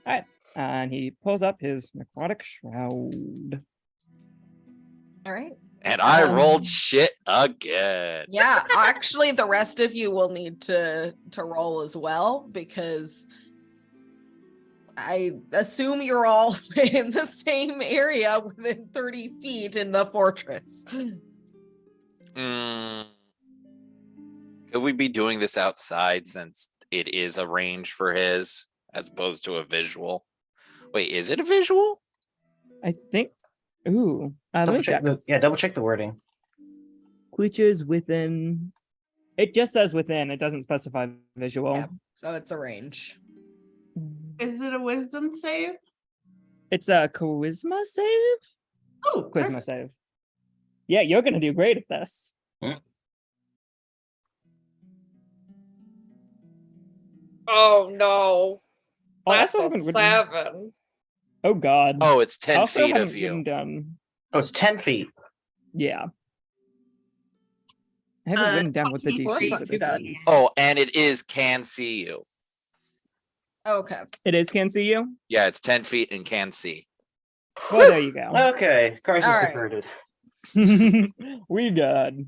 All right. And he pulls up his necrotic shroud. All right. And I Um, rolled shit again. Yeah, actually, the rest of you will need to roll as well, because I assume you're all in the same area within 30 feet in the fortress. Could we be doing this outside since it is a range for his as opposed to a visual? Wait, is it a visual? I think. Ooh. Let me check. Double check the wording. Creatures within. It just says within. It doesn't specify visual. Yeah, so it's a range. Is it a wisdom save? It's a charisma save. Oh, Charisma perfect. save. Yeah, you're gonna do great at this. Oh no. I That's also a haven't written. 7. Oh God. Oh, it's I 10 also feet haven't of written you. down. Oh, it's 10 feet. Yeah. I haven't written down what the 20 DC feet. for Not too this bad. is. Oh, and it is can see you. Okay. It is can see you. Yeah, it's 10 feet and can see. Well, there you go. Okay, crisis All right. averted. We good.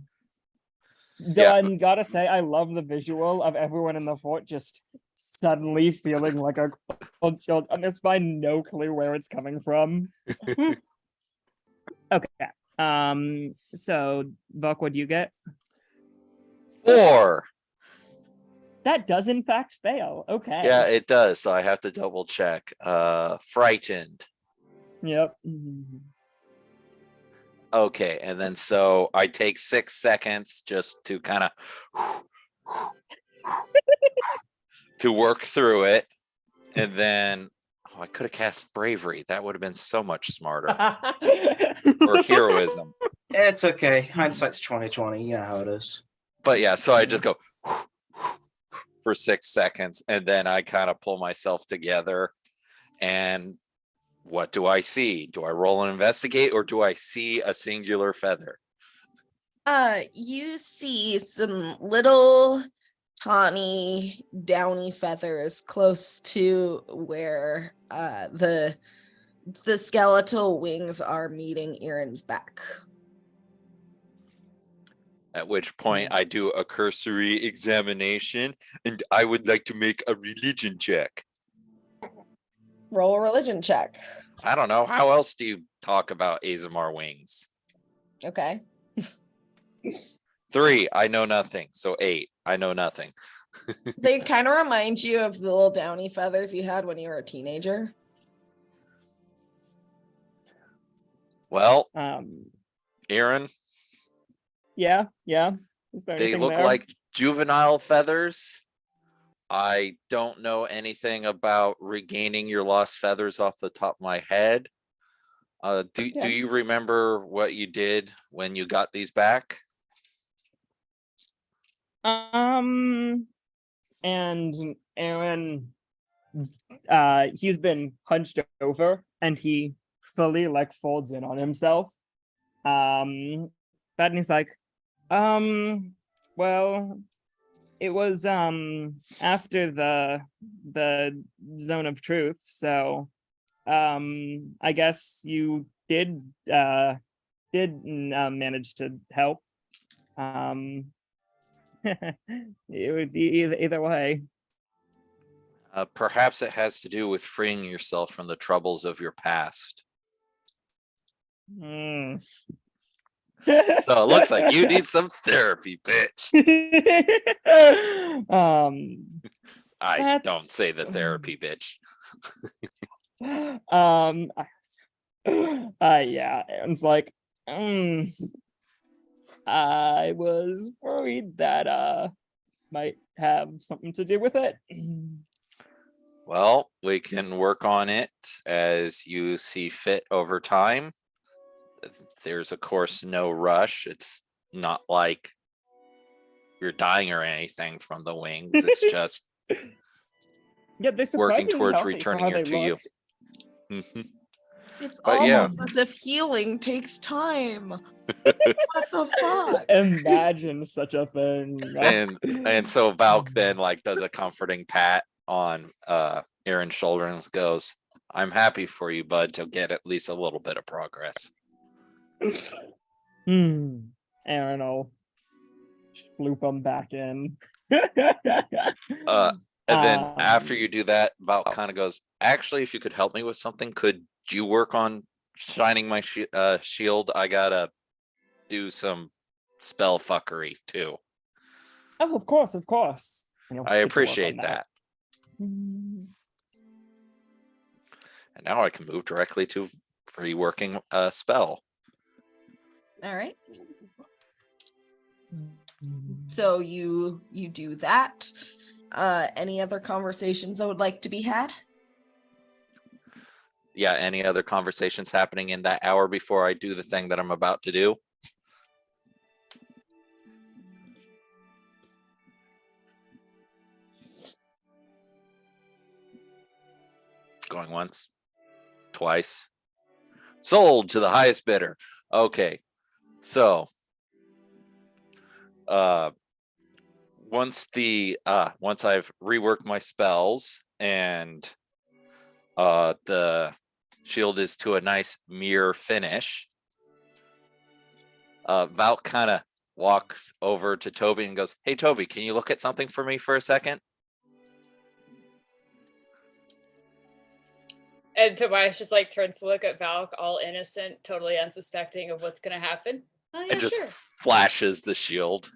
Though Yeah. I gotta say, I love the visual of everyone in the fort just suddenly feeling like a cold chill. And there's by no clue where it's coming from. Okay. So Buck, what do you get? 4. That does in fact fail. Okay. Yeah, it does. So I have to double check. Frightened. Yep. Okay, and then so I take 6 seconds just to kind of to work through it, and then I could have cast bravery. That would have been so much smarter. Or heroism. It's okay. Hindsight's 2020. You know how it is. But yeah, so I just go for 6 seconds, and then I kind of pull myself together. And what do I see? Do I roll and investigate, or do I see a singular feather? You see some little tawny downy feathers close to where the skeletal wings are meeting Erin's back. At which point I do a cursory examination, and I would like to make a religion check. Roll a religion check. I don't know. How else do you talk about Azamar wings? Okay. 3, I know nothing. So 8, I know nothing. They kind of remind you of the little downy feathers you had when you were a teenager. Well, Um, Aaron, yeah. Is there they anything look there? like juvenile feathers. I don't know anything about regaining your lost feathers off the top of my head. Do Okay. you remember what you did when you got these back? And Aaron, he's been hunched over, and he fully like folds in on himself. But he's like, well, it was after the zone of truth, so I guess you did manage to help. It would be either way. Perhaps it has to do with freeing yourself from the troubles of your past. Mm. So it looks like you need some therapy, bitch. I don't say the therapy, bitch. Yeah, Aaron's like, I was worried that might have something to do with it. Well, we can work on it as you see fit over time. There's, of course, no rush. It's not like you're dying or anything from the wings. It's just Yeah, they're working surprisingly towards healthy for returning how it they to you. look. Mhm. It's But yeah. almost as if healing takes time. What the fuck? Imagine such a thing. And so Valk then like does a comforting pat on Aaron's shoulder and goes, I'm happy for you, bud, to get at least a little bit of progress. Aaron will loop them back in. And then after you do that, Valk kind of goes, actually, if you could help me with something, could you work on shining my shield? I gotta do some spell fuckery too. Oh, of course. And he'll I get to work on appreciate that. And now I can move directly to reworking a spell. All right. So you do that. Any other conversations that would like to be had? Yeah, any other conversations happening in that hour before I do the thing that I'm about to do? Going once, twice. Sold to the highest bidder. Okay. So once I've reworked my spells and the shield is to a nice mirror finish, Valk kind of walks over to Toby and goes, hey Toby, can you look at something for me for a second? And Tobias just like turns to look at Valk, all innocent, totally unsuspecting of what's gonna happen. Oh yeah, And just sure. flashes the shield.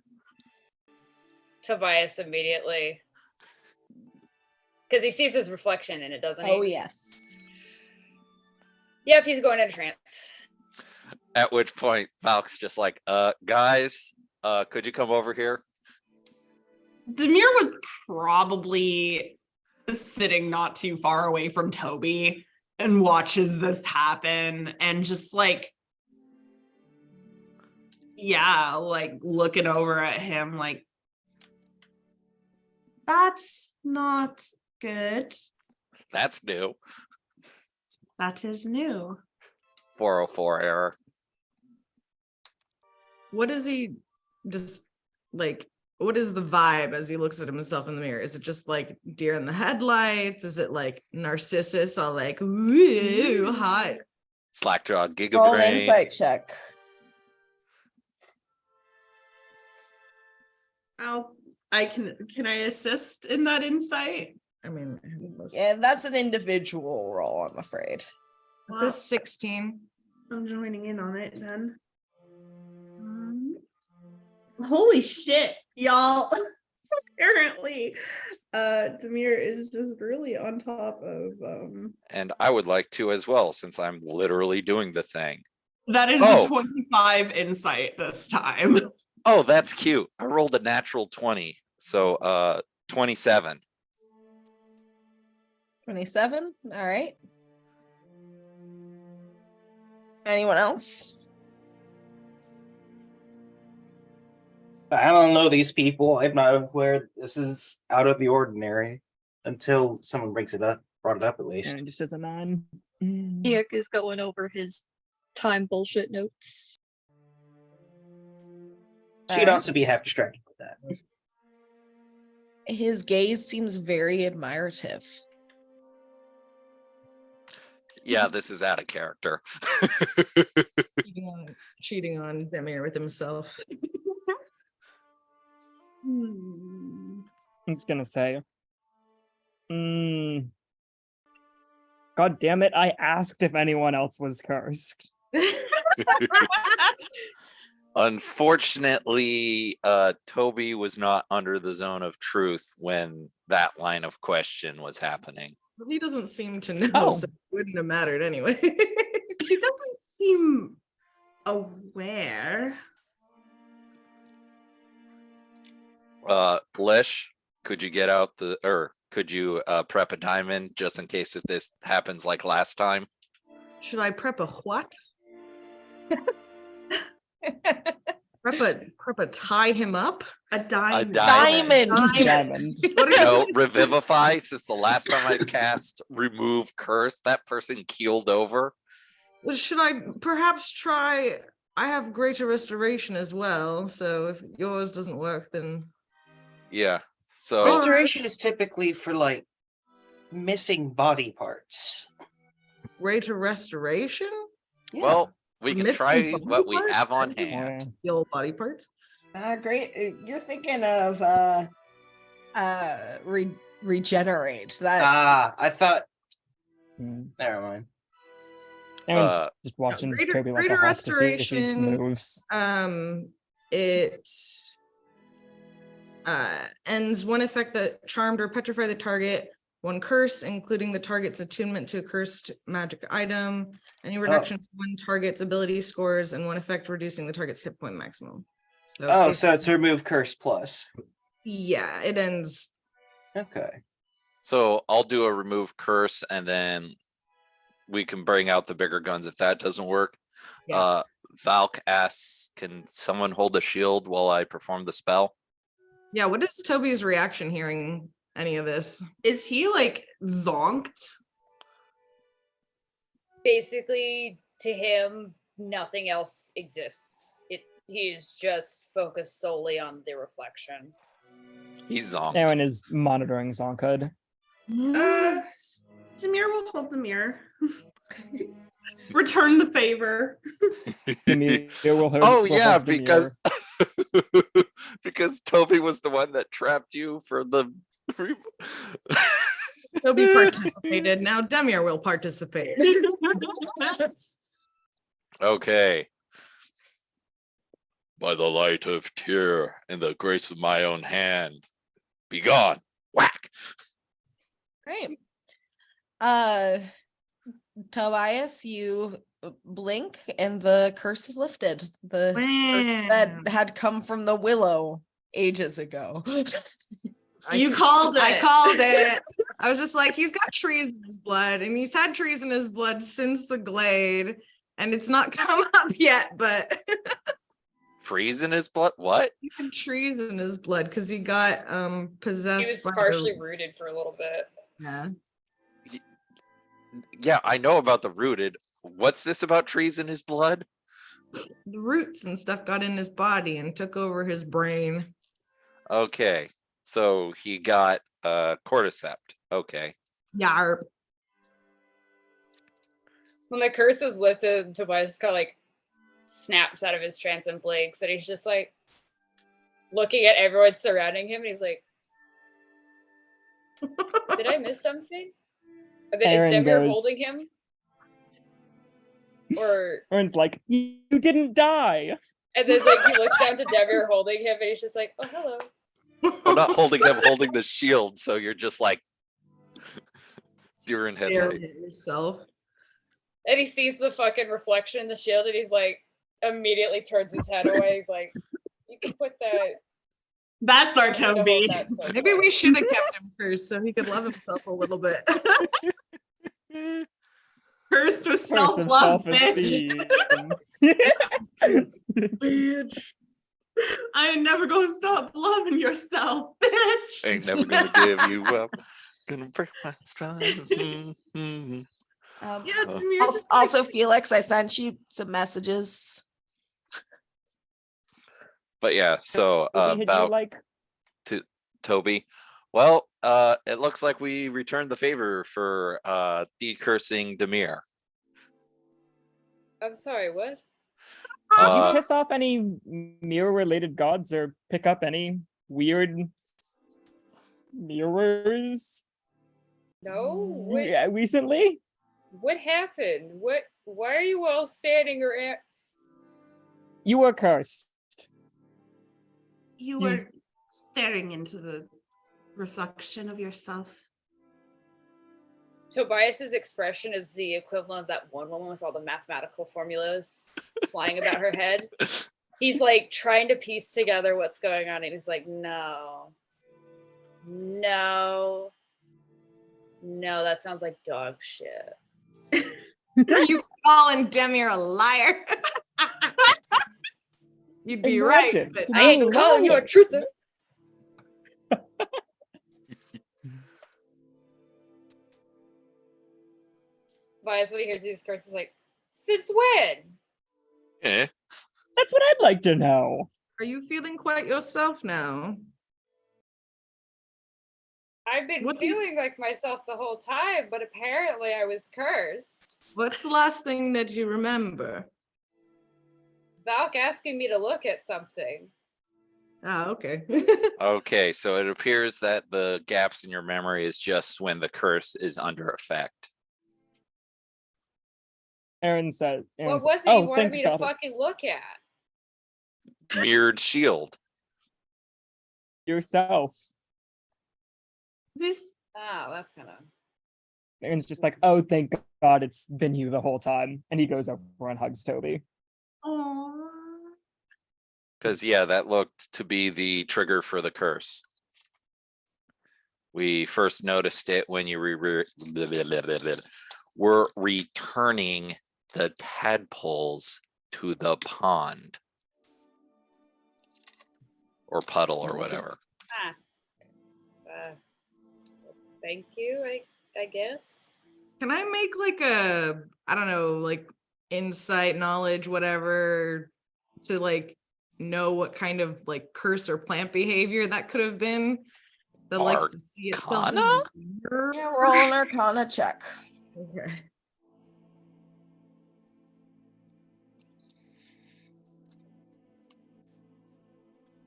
Tobias immediately, because he sees his reflection in it, doesn't he? Oh yes. Yep, he's going into trance. At which point Valk's just like, guys, could you come over here? Demir was probably sitting not too far away from Toby and watches this happen and just like, yeah, like looking over at him like, that's not good. That's new. That is new. 404 error. What is he just like? What is the vibe as he looks at himself in the mirror? Is it just like deer in the headlights? Is it like Narcissus all like, woo, hot? Slackjawed Giga Roll an Brain. insight check. Can I assist in that insight? I mean, Yeah, that's an individual roll, I'm afraid. it's a 16. I'm joining in on it then. Holy shit, y'all. Apparently, Demir is just really on top of And I would like to as well, since I'm literally doing the thing. that is Oh. a 25 insight this time. Oh, that's cute. I rolled a natural 20. So 27. 27. All right. Anyone else? I don't know these people. I'm not aware this is out of the ordinary until someone brought it up at least. And it just as a 9. Eric is going over his time bullshit notes. She'd Alright. also be half distracted with that. His gaze seems very admirative. Yeah, this is out of character. cheating on Demir with himself. I was gonna say. God damn it, I asked if anyone else was cursed. Unfortunately, Toby was not under the zone of truth when that line of question was happening. He doesn't seem to know, Oh. so it wouldn't have mattered anyway. He doesn't seem aware. Lish, could you get out could you prep a diamond just in case if this happens like last time? Should I prep a what? prep a tie him up? A diamond. diamond. Diamond. What You are know, revivify, since the last time I cast remove curse, that person keeled over. Well, should I perhaps try? I have greater restoration as well, so if yours doesn't work, then Yeah. So Restoration is typically for like missing body parts. greater restoration? well, we can Missing try body what we parts? have on That doesn't hand. heal body parts. Great. You're thinking of regenerate. That I thought. Hmm. Never mind. Aaron's Uh, just watching greater- Toby like greater a hawk to see if he restoration. moves. It ends one effect that charmed or petrified the target, one curse, including the target's attunement to a cursed magic item, any reduction to one target's ability scores, and one effect reducing the target's hit point maximum. So, Oh, so it's remove curse plus. yeah, it ends. Okay. So I'll do a remove curse and then we can bring out the bigger guns if that doesn't work. Yeah. Valk asks, can someone hold a shield while I perform the spell? Yeah, what is Toby's reaction hearing any of this? Is he like zonked? Basically, to him, nothing else exists. He's just focused solely on the reflection. He's zonked. Aaron is monitoring Zonkhood. Demir will hold the mirror. Return the favor. Oh yeah, because because Toby was the one that trapped you for the Toby participated. Now Demir will participate. Okay. By the light of Tyr and the grace of my own hand, be gone. Whack. Great. Tobias, you blink and the curse is lifted. The curse that Wow. had come from the willow ages ago. You called it. I called it. I was just like, he's got trees in his blood, and he's had trees in his blood since the glade, and it's not come up yet, but Freeze in his blood? What? he had trees in his blood because he got possessed. He was by partially rooted for a little bit. yeah. Yeah, I know about the rooted. What's this about trees in his blood? The roots and stuff got in his body and took over his brain. Okay, so he got cordyceps. Okay. Yarp. When the curse is lifted, Tobias just kind of like snaps out of his trance and blinks, and he's just like looking at everyone surrounding him, and he's like, "Did I miss something? And then is Aaron Demir goes- holding him?" Or Aaron's like, you didn't die. and then like he looks down to Demir holding him, and he's just like, "Oh, hello." I'm not holding him, holding the shield, so you're just like you're in head Stare height. at yourself. And he sees the fucking reflection in the shield, and he's like, immediately turns his head away. He's like, "You can put that." That's our I don't know what Toby. that's like. Maybe we should have kept him first so he could love himself a little bit. Cursed with Curse of self-love, bitch. self-esteem. Bitch. I ain't never gonna stop loving yourself, bitch. Ain't never gonna give you up. Gonna break my stride. Um, Yeah, Oh. Demir also, just also, Felix, I sent you some messages. But yeah, so Toby, had you, about like, Toby. Well, it looks like we returned the favor for decursing Demir. I'm sorry, what? did you Uh, piss off any mirror-related gods or pick up any weird mirrors No? recently? What happened? Why are you all standing around? You were cursed. You You- were staring into the reflection of yourself. Tobias's expression is the equivalent of that one woman with all the mathematical formulas flying about her head. He's like trying to piece together what's going on, and he's like, no, that sounds like dog shit. You calling Demir a liar? You'd be right. Imagine. But I ain't calling you a truther. Tobias, when he hears these curses, like, since when? eh. That's what I'd like to know. are you feeling quite yourself now? I've been What do you- feeling like myself the whole time, but apparently I was cursed. What's the last thing that you remember? Valk asking me to look at something. Ah, okay. Okay, so it appears that the gaps in your memory is just when the curse is under effect. Aaron said. What was it you wanted me to God it's fucking look at? Mirrored shield. yourself. This Oh, that's kind of. Aaron's just like, oh, thank God it's been you the whole time. And he goes over and hugs Toby. Because yeah, that looked to be the trigger for the curse. We first noticed it when you were returning the tadpoles to the pond. Or puddle or whatever. Thank you, I guess. Can I make like a, I don't know, like insight, knowledge, whatever, to like know what kind of like curse or plant behavior that could have been that likes to see itself? in Arcana? the mirror? Yeah, roll an Arcana check. Okay.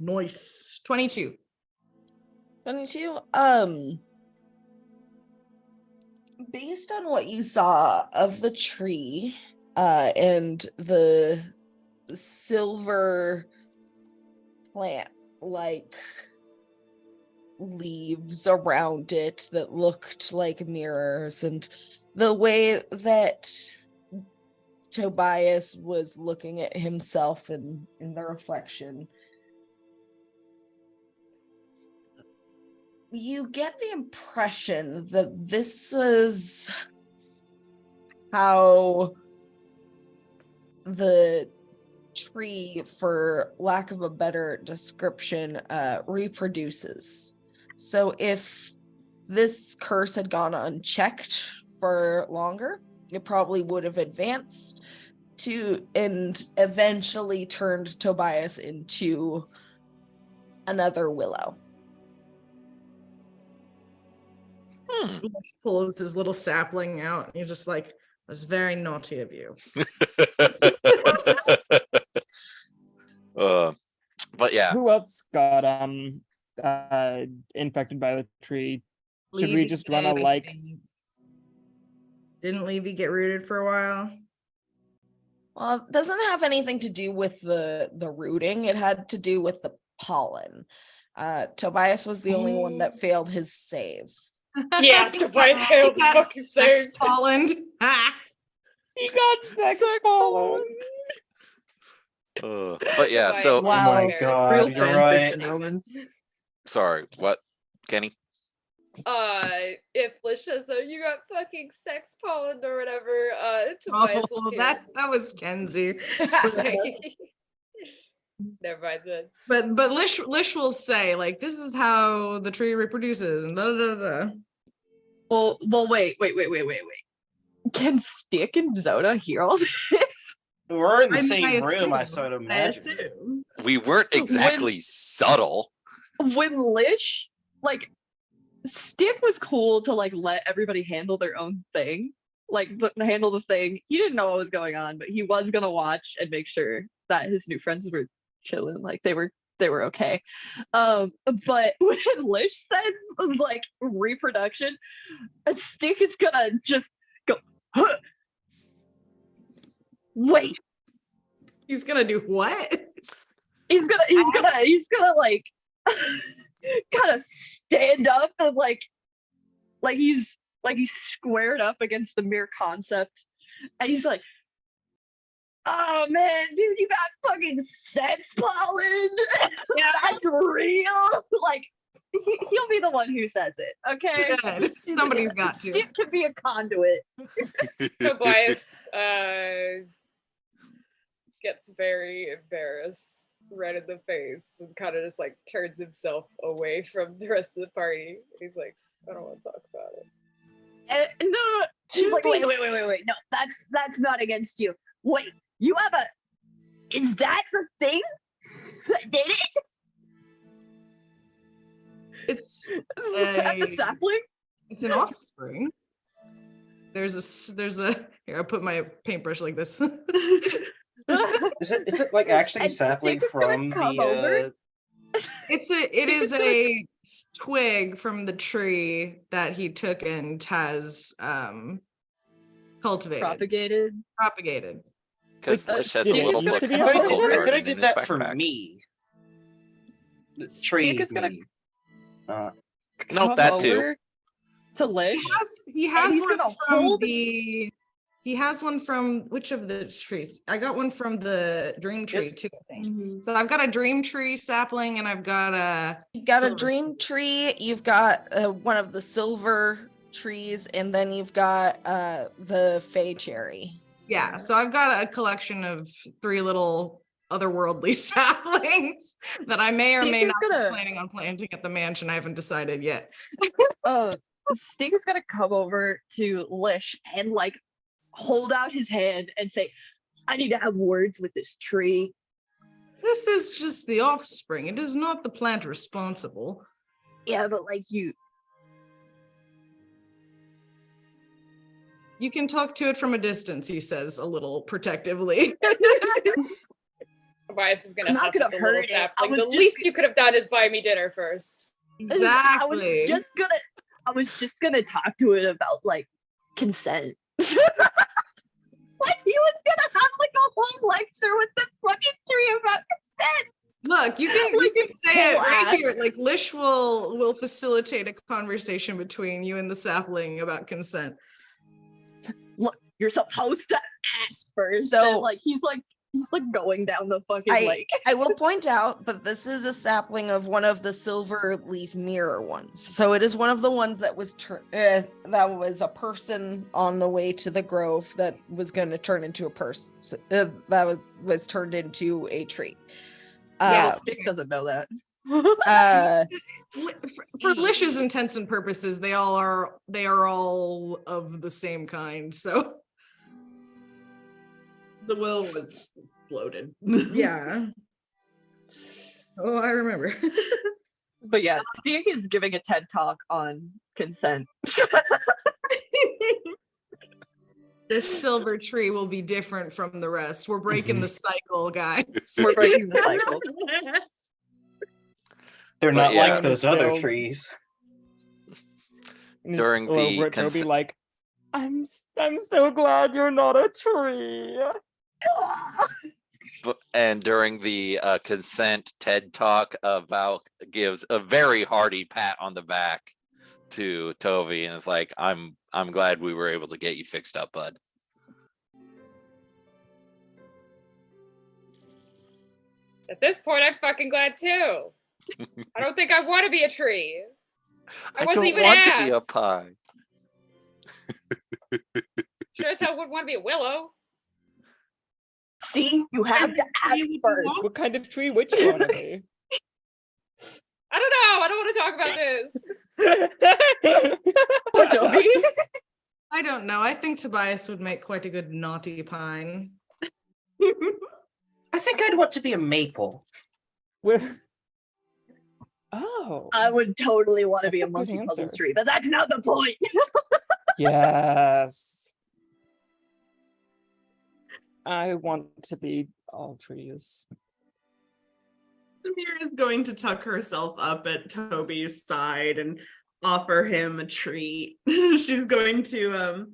Nice. 22. 22. Based on what you saw of the tree, and the silver plant like leaves around it that looked like mirrors, and the way that Tobias was looking at himself in the reflection, you get the impression that this is how the tree, for lack of a better description, reproduces. So if this curse had gone unchecked for longer, it probably would have advanced to and eventually turned Tobias into another willow. Lesh pulls his little sapling out, and you're just like, "That's very naughty of you." But yeah, Who else got infected by the tree? Should we Levy just run did, a I like? think. Didn't Levy get rooted for a while? Well, it doesn't have anything to do with the rooting. It had to do with the pollen. Tobias was the only one that failed his save. Yeah, Tobias failed He got fucking sex save. pollened. He got sex pollen. but yeah, so Tobias Oh my is God, Real you're fan right. fiction moments. sorry, what, Kenny? If Lish says though you got fucking sex pollen or whatever, Tobias will Oh, feel. that was Kenzie. Never mind then. But Lish will say, like, this is how the tree reproduces, and da da da. Well, wait. Can Stick and Zoda hear all this? We're in the I mean, same I room, I assume. sort of I imagine. assume. We weren't exactly subtle. When Lish, like, Stick was cool to like let everybody handle their own thing, like handle the thing. He didn't know what was going on, but he was gonna watch and make sure that his new friends were chilling, like they were okay. But when Lish says like reproduction, Stick is gonna just go, huh. Wait. He's gonna do what? He's gonna like kind of stand up and like he's squared up against the mere concept, and he's like, "Oh man, dude, you got fucking sex pollen. Yeah, that's real." Like he'll be the one who says it. Okay, Good. Somebody's got to. Stick can be a conduit. Tobias gets very embarrassed, red in the face, and kind of just like turns himself away from the rest of the party. He's like, I don't want to talk about it. No, she's like, wait. No, that's not against you. Wait, you have a? Is that the thing that did it? It's At the sapling? It's an offspring. There's a here, I'll put my paintbrush like this. Is it like actually And sapling Stick is gonna from come the over. It is a twig from the tree that he took and has cultivated. Propagated. Because Like, Lish has a Stick is little gonna book. come I of thought over. he Google did, I thought he gardening did in his that for backpack. me. The tree Stick is gonna me. No, come that too. over to Lish. He has he's one gonna from hold- the. He has one from which of the trees? I got one from the dream tree Yes. too, I think. So I've got a dream tree sapling, and I've got a. You've got a silver- dream tree, you've got one of the silver trees, and then you've got the fay cherry. Yeah, so I've got a collection of 3 little otherworldly saplings that I may or Stick may is not be gonna- planning on planting at the mansion. I haven't decided yet. Stick is gonna come over to Lish and like hold out his hand and say, I need to have words with this tree. This is just the offspring. It is not the plant responsible. Yeah, but like you You can talk to it from a distance, he says a little protectively. Tobias is gonna I'm not huff gonna at the little hurt it. I sapling. was The just- least you could have done is buy me dinner first. I was just gonna talk to it about like consent. Like he was gonna have like a whole lecture with this fucking tree about consent. Look, you can say it whole right ass. here. Like Lish will facilitate a conversation between you and the sapling about consent. look, you're supposed to ask first. So- and like he's like going down the fucking lake. I will point out that this is a sapling of one of the silver leaf mirror ones. So it is one of the ones that was that was a person on the way to the grove that was going to turn into a person. That was turned into a tree. Yeah, Stick doesn't know that. For Lish's intents and purposes, they are all of the same kind. So The will was exploded. yeah. Oh, I remember. But yeah, Stick is giving a TED talk on consent. This silver tree will be different from the rest. We're breaking the cycle, guys. We're breaking the cycle. They're But not yeah. like those other Still- trees. And he's During over the it, they'll be cons- like, I'm so glad you're not a tree. And during the consent TED talk, Val gives a very hearty pat on the back to Toby and is like, I'm glad we were able to get you fixed up, bud. At this point, I'm fucking glad too. I don't think I want to be a tree. I wasn't don't even want to be a asked. pie. Sure as hell wouldn't want to be a willow. See, you have to ask first. What kind of tree would you want to be? I don't know. I don't want to talk about this. Poor Toby. I don't know. I think Tobias would make quite a good naughty pine. I think I'd want to be a maple. Oh. I would totally want to be a That's a good monkey puzzle answer. tree, but that's not the point. Yes. I want to be all trees. Samir is going to tuck herself up at Toby's side and offer him a treat. She's going to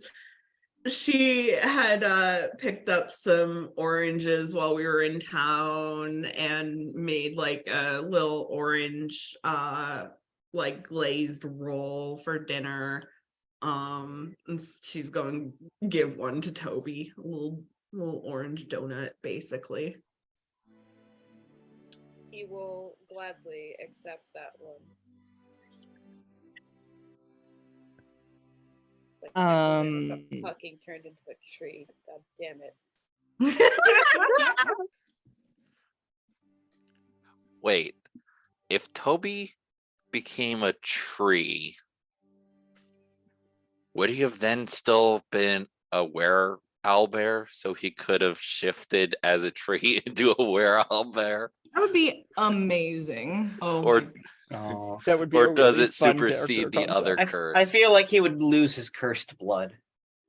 she had picked up some oranges while we were in town and made like a little orange like glazed roll for dinner. And she's going to give one to Toby, a little orange donut basically. He will gladly accept that one. Like, fucking turned into a tree. God damn it. Wait, if Toby became a tree, would he have then still been a were-owlbear? So he could have shifted as a tree into a were-owlbear? That would be amazing. Oh, Or Oh. That would be or a does really it fun supersede the character other concept. curse? I feel like he would lose his cursed blood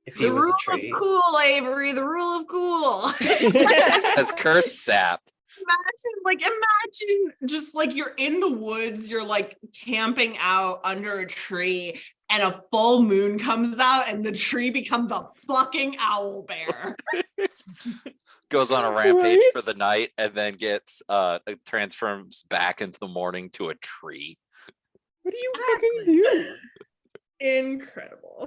if he The was rule a tree. of cool, Avery. The rule of cool. As curse sap. imagine just like you're in the woods, you're like camping out under a tree, and a full moon comes out, and the tree becomes a fucking owl bear. Goes on a rampage Right? for the night and then gets transforms back into the morning to a tree. What do you fucking do? Incredible.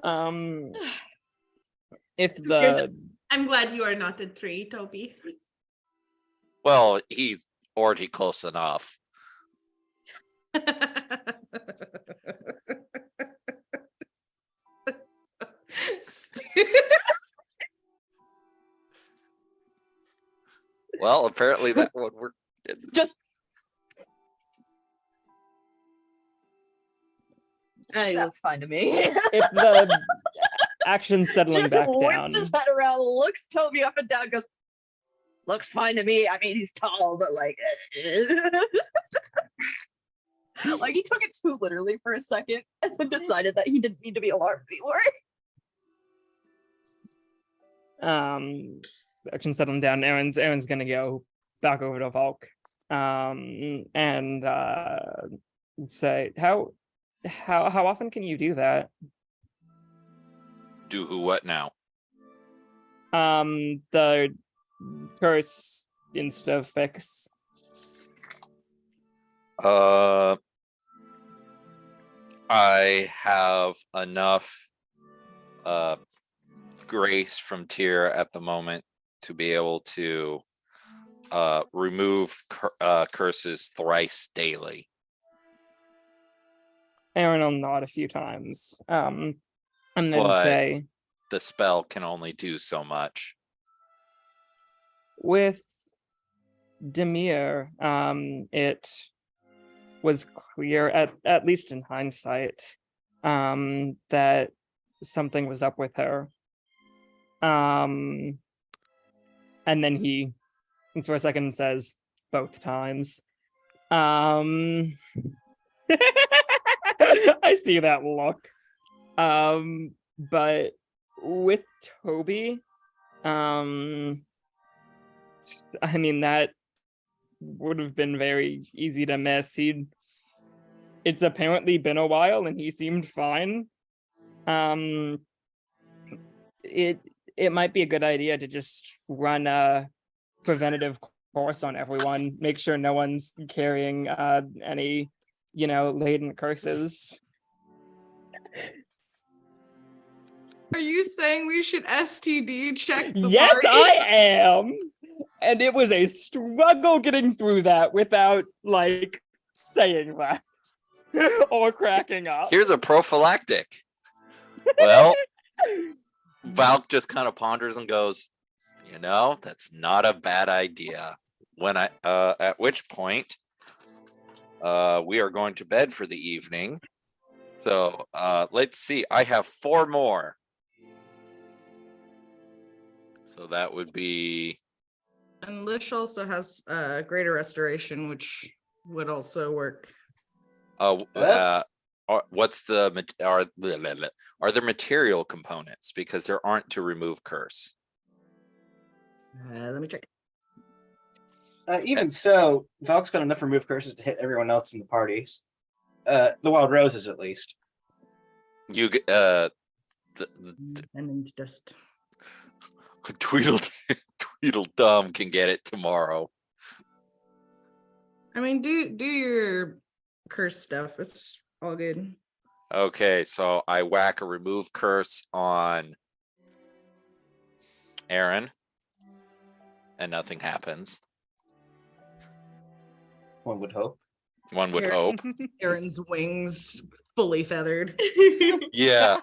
If You're the just- I'm glad you are not a tree, Toby. Well, he's already close enough. Well, apparently that one worked. Just He looks fine to me. if the action's settling Just back whips down, his head around, looks Toby up and down, goes, looks fine to me. I mean, he's tall, but like, like he took it too literally for a second and then decided that he didn't need to be alarmed anymore. the action settling down. Aaron's gonna go back over to Volk, and say, how often can you do that? Do who what now? The curse insta fix. I have enough grace from Tyr at the moment to be able to remove curses thrice daily. Aaron will nod a few times, and then But- say, The spell can only do so much. with Demir, it was clear, at least in hindsight, that something was up with her. And then he thinks for a second and says, both times. I see that look. But with Toby, I mean, that would have been very easy to miss. It's apparently been a while and he seemed fine. It might be a good idea to just run a preventative course on everyone, make sure no one's carrying any, latent curses. Are you saying we should STD check the Yes, party? I am. And it was a struggle getting through that without saying that or cracking up. Here's a prophylactic. Well, Valk just kind of ponders and goes, that's not a bad idea. At which point, we are going to bed for the evening. So let's see. I have 4 more. So that would be. And Lish also has greater restoration, which would also work. What's the are there material components, because there aren't to remove curse? Let me check. Even so, Valk's got enough remove curses to hit everyone else in the parties. The Wild Roses, at least. You And just Tweedledum can get it tomorrow. I mean, do your curse stuff. It's all good. Okay, so I whack a remove curse on Aaron, and nothing happens. One would hope. One would Aaron- hope. Aaron's wings fully feathered. Yeah,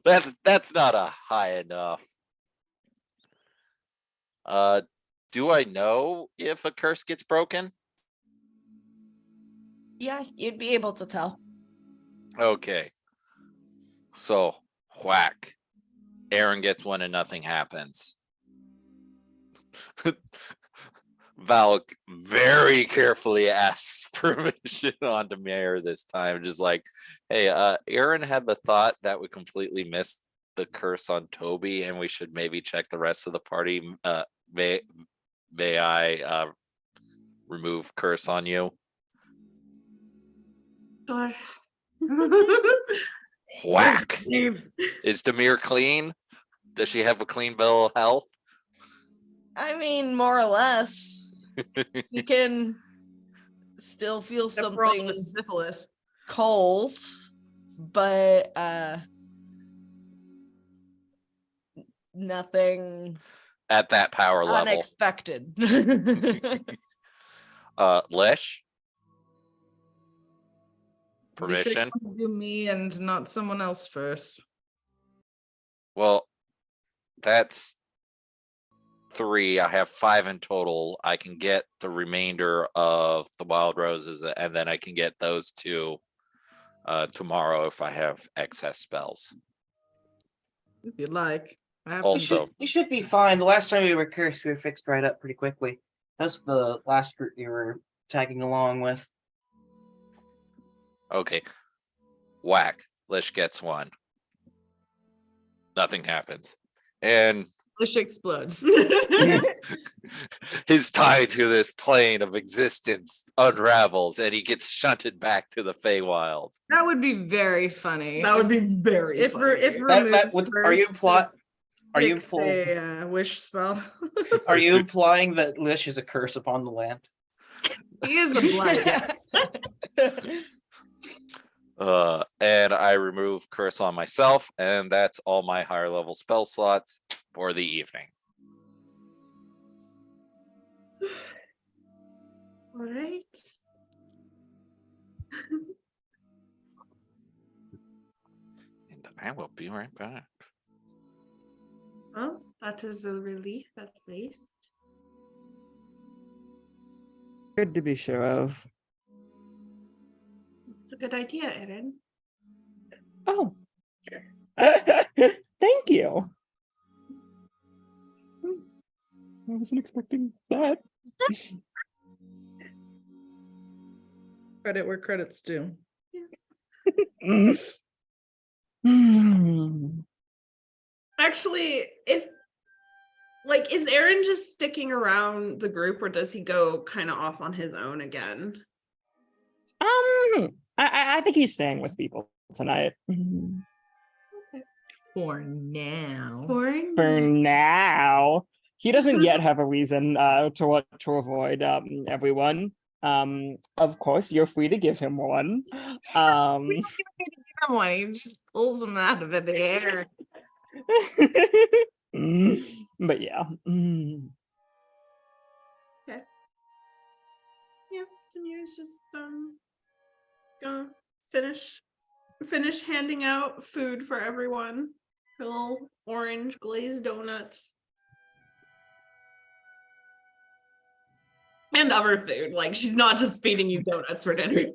that's not a high enough. Do I know if a curse gets broken? Yeah, you'd be able to tell. Okay. So, whack. Aaron gets one and nothing happens. Valk very carefully asks permission on the mayor this time. Just like, hey, Aaron had the thought that we completely missed the curse on Toby, and we should maybe check the rest of the party. May I remove curse on you? Sure. Whack. Is Demir clean? Does she have a clean bill of health? I mean, more or less. You can still feel Except for all the something syphilis. cold, but nothing At that power level. unexpected. Lesh? You should Permission? do me and not someone else first. Well, that's 3. I have 5 in total. I can get the remainder of the Wild Roses, and then I can get those 2 tomorrow if I have excess spells. If you like. Also, You should be fine. The last time we were cursed, we were fixed right up pretty quickly. That's the last group you were tagging along with. okay. Whack. Lish gets 1. Nothing happens. And Lish explodes. his tie to this plane of existence unravels, and he gets shunted back to the Feywild. That would be very funny. That would be very if funny. Are you fixed a wish spell. Are you implying that Lish is a curse upon the land? He is a blood. Yes. And I remove curse on myself, and that's all my higher level spell slots for the evening. All right. And I will be right back. Well, that is a relief at least. Good to be sure of. It's a good idea, Erin. Oh. Thank you. I wasn't expecting that. Credit where credit's due. Actually, if is Aaron just sticking around the group, or does he go kind of off on his own again? I think he's staying with people tonight. For now. For now. He doesn't yet have a reason to avoid everyone. Of course, you're free to give him one. We don't even need to give him one. He just pulls him out of the air. But yeah. Yeah, Samir's just gonna finish handing out food for everyone. Little orange glazed donuts. And other food. Like, she's not just feeding you donuts for dinner.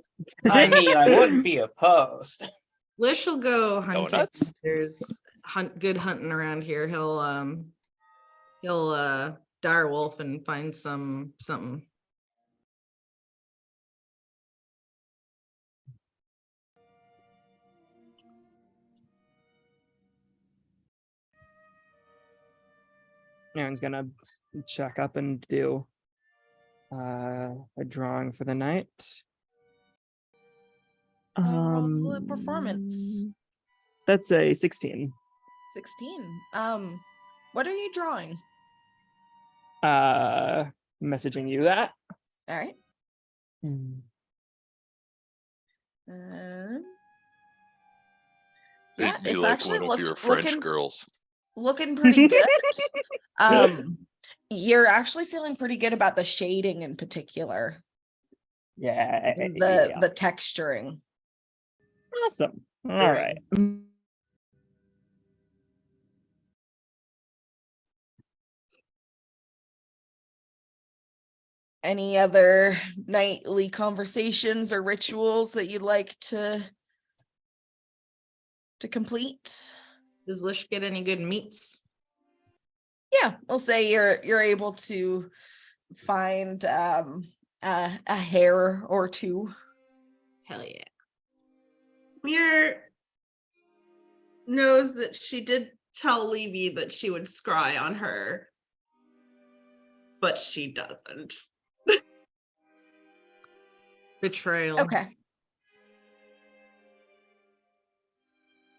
I mean, I wouldn't be opposed. Lish will go hunting. Donuts? There's good hunting around here. He'll dire wolf and find something. Aaron's gonna check up and do a drawing for the night. Roll the performance. That's a 16. 16. What are you drawing? Messaging you that. All right. Yeah, Be it's like actually one of your French looking, girls. looking pretty good. You're actually feeling pretty good about the shading in particular. Yeah. The texturing. Awesome. All right. Any other nightly conversations or rituals that you'd like to complete? Does Lish get any good meats? Yeah, I'll say you're able to find a hair or two. Hell yeah. Samir knows that she did tell Levy that she would scry on her, but she doesn't. Betrayal. Okay.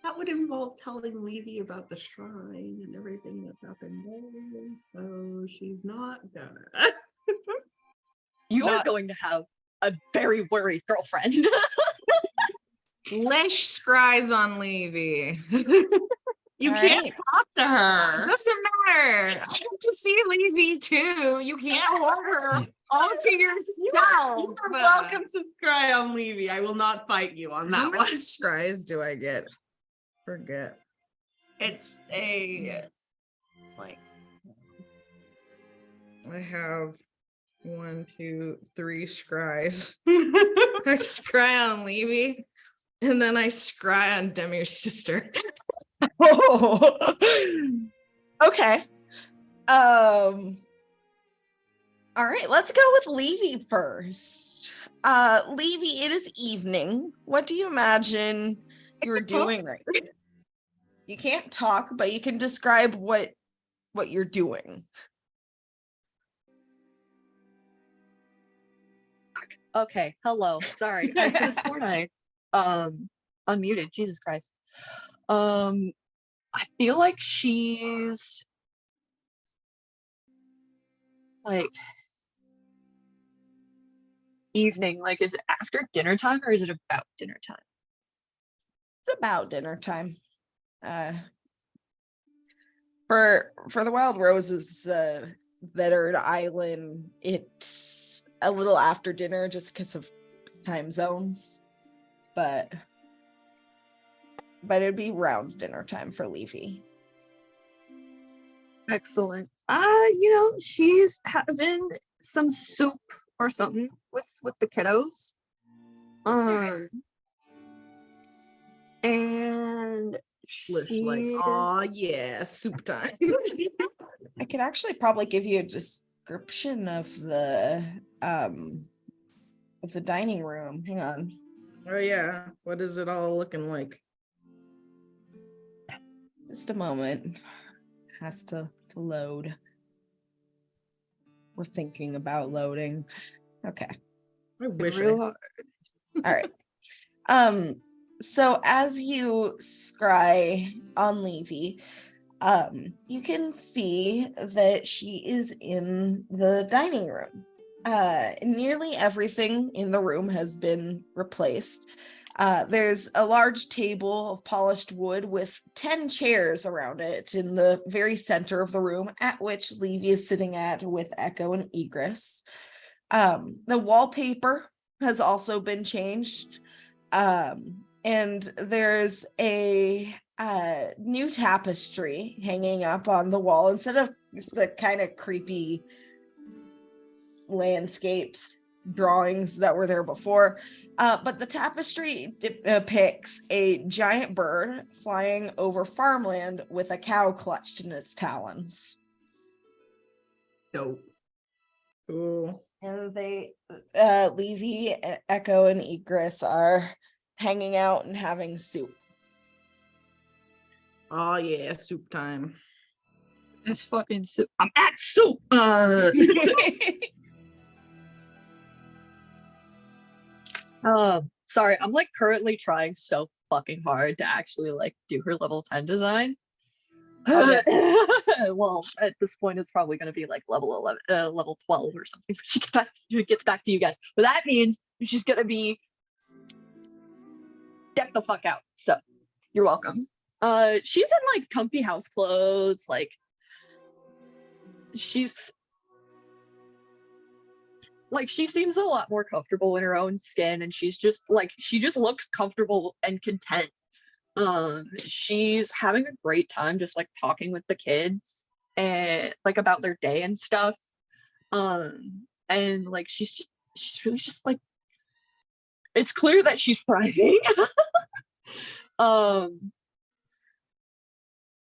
That would involve telling Levy about the shrine and everything that's happened there, so she's not gonna. You are going to have a very worried girlfriend. Lish scries on Levy. You All can't right. talk to her. Doesn't matter. I want to see Levy too. You can't hold her all to yourself. You are welcome to scry on Levy. I will not fight you on How that many one. scries do I get? Forget. It's a I have 1, 2, 3 scries. I scry on Levy, and then I scry on Demir's sister. Okay. All right, let's go with Levy first. Levy, it is evening. What do you imagine you're doing right now? You can't talk, but you can describe what you're doing. Okay, hello. Sorry, I could have sworn I unmuted. Jesus Christ. I feel like she's like evening. Like, is it after dinner time or is it about dinner time? It's about dinner time. For the Wild Roses that are an island, it's a little after dinner just because of time zones, but it'd be round dinner time for Levy. Excellent. She's having some soup or something with the kiddos. And Lish like, she oh yeah, soup time. I could actually probably give you a description of the dining room. Hang on. Oh yeah, what is it all looking like? Just a moment. Has to load. We're thinking about loading. Okay. I wish real I hard. All right. So as you scry on Levy, you can see that she is in the dining room. Nearly everything in the room has been replaced. There's a large table of polished wood with 10 chairs around it in the very center of the room, at which Levy is sitting at with Echo and Egress. The wallpaper has also been changed. And there's a new tapestry hanging up on the wall instead of the kind of creepy landscape drawings that were there before. But the tapestry depicts a giant bird flying over farmland with a cow clutched in its talons. dope. Cool. And Levy, Echo, and Egress are hanging out and having soup. Oh yeah, soup time. It's fucking soup. I'm at soup. Sorry, I'm like currently trying so fucking hard to actually like do her level 10 design. Oh, Well, at this point, it's probably going to be like level 11, level 12 or something. She gets back to you guys. But that means she's going to be decked the fuck out. So you're welcome. She's in like comfy house clothes. Like she seems a lot more comfortable in her own skin, and she just looks comfortable and content. She's having a great time just like talking with the kids and like about their day and stuff. And like she's really just like, it's clear that she's thriving.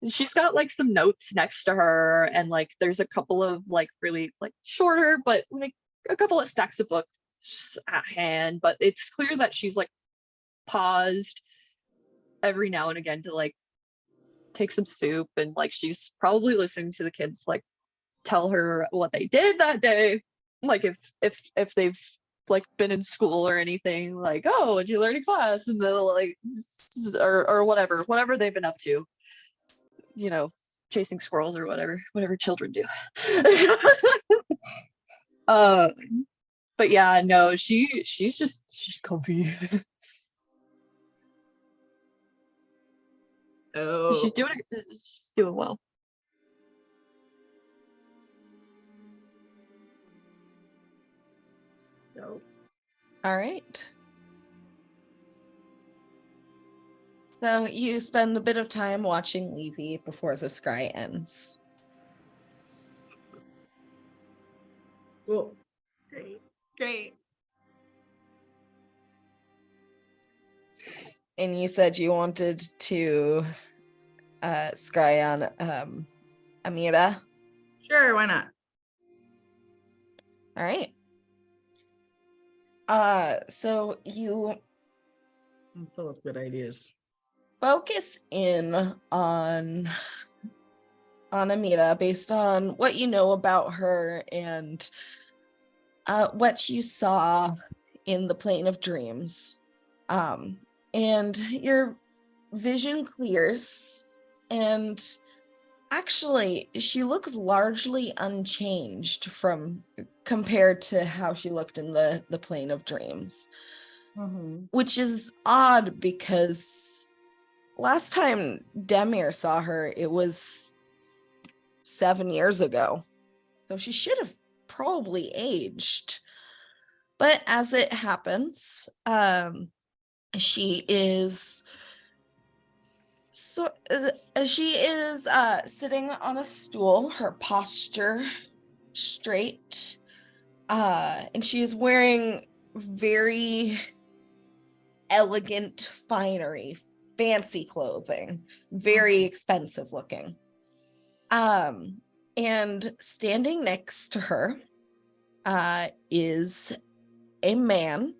She's got like some notes next to her, and like there's a couple of like really like shorter but like a couple of stacks of books at hand, but it's clear that she's like paused every now and again to like take some soup, and like she's probably listening to the kids like tell her what they did that day, like if they've like been in school or anything, like, oh, what'd you learn in class, and they'll like or whatever they've been up to, you know, chasing squirrels or whatever children do. But yeah, no, she's comfy. Oh, She's doing well. dope. All right. So you spend a bit of time watching Levy before the scry ends. Cool. Great. And you said you wanted to scry on Amira. Sure, why not? All right. So you I'm full of good ideas. focus in on Amira based on what you know about her and what you saw in the plane of dreams. And your vision clears, and actually she looks largely unchanged from compared to how she looked in the plane of dreams. Mm-hmm. Which is odd because last time Demir saw her, it was 7 years ago. So she should have probably aged. But as it happens, she is sitting on a stool, her posture straight, and she is wearing very elegant finery, fancy clothing, very expensive looking. And standing next to her is a man.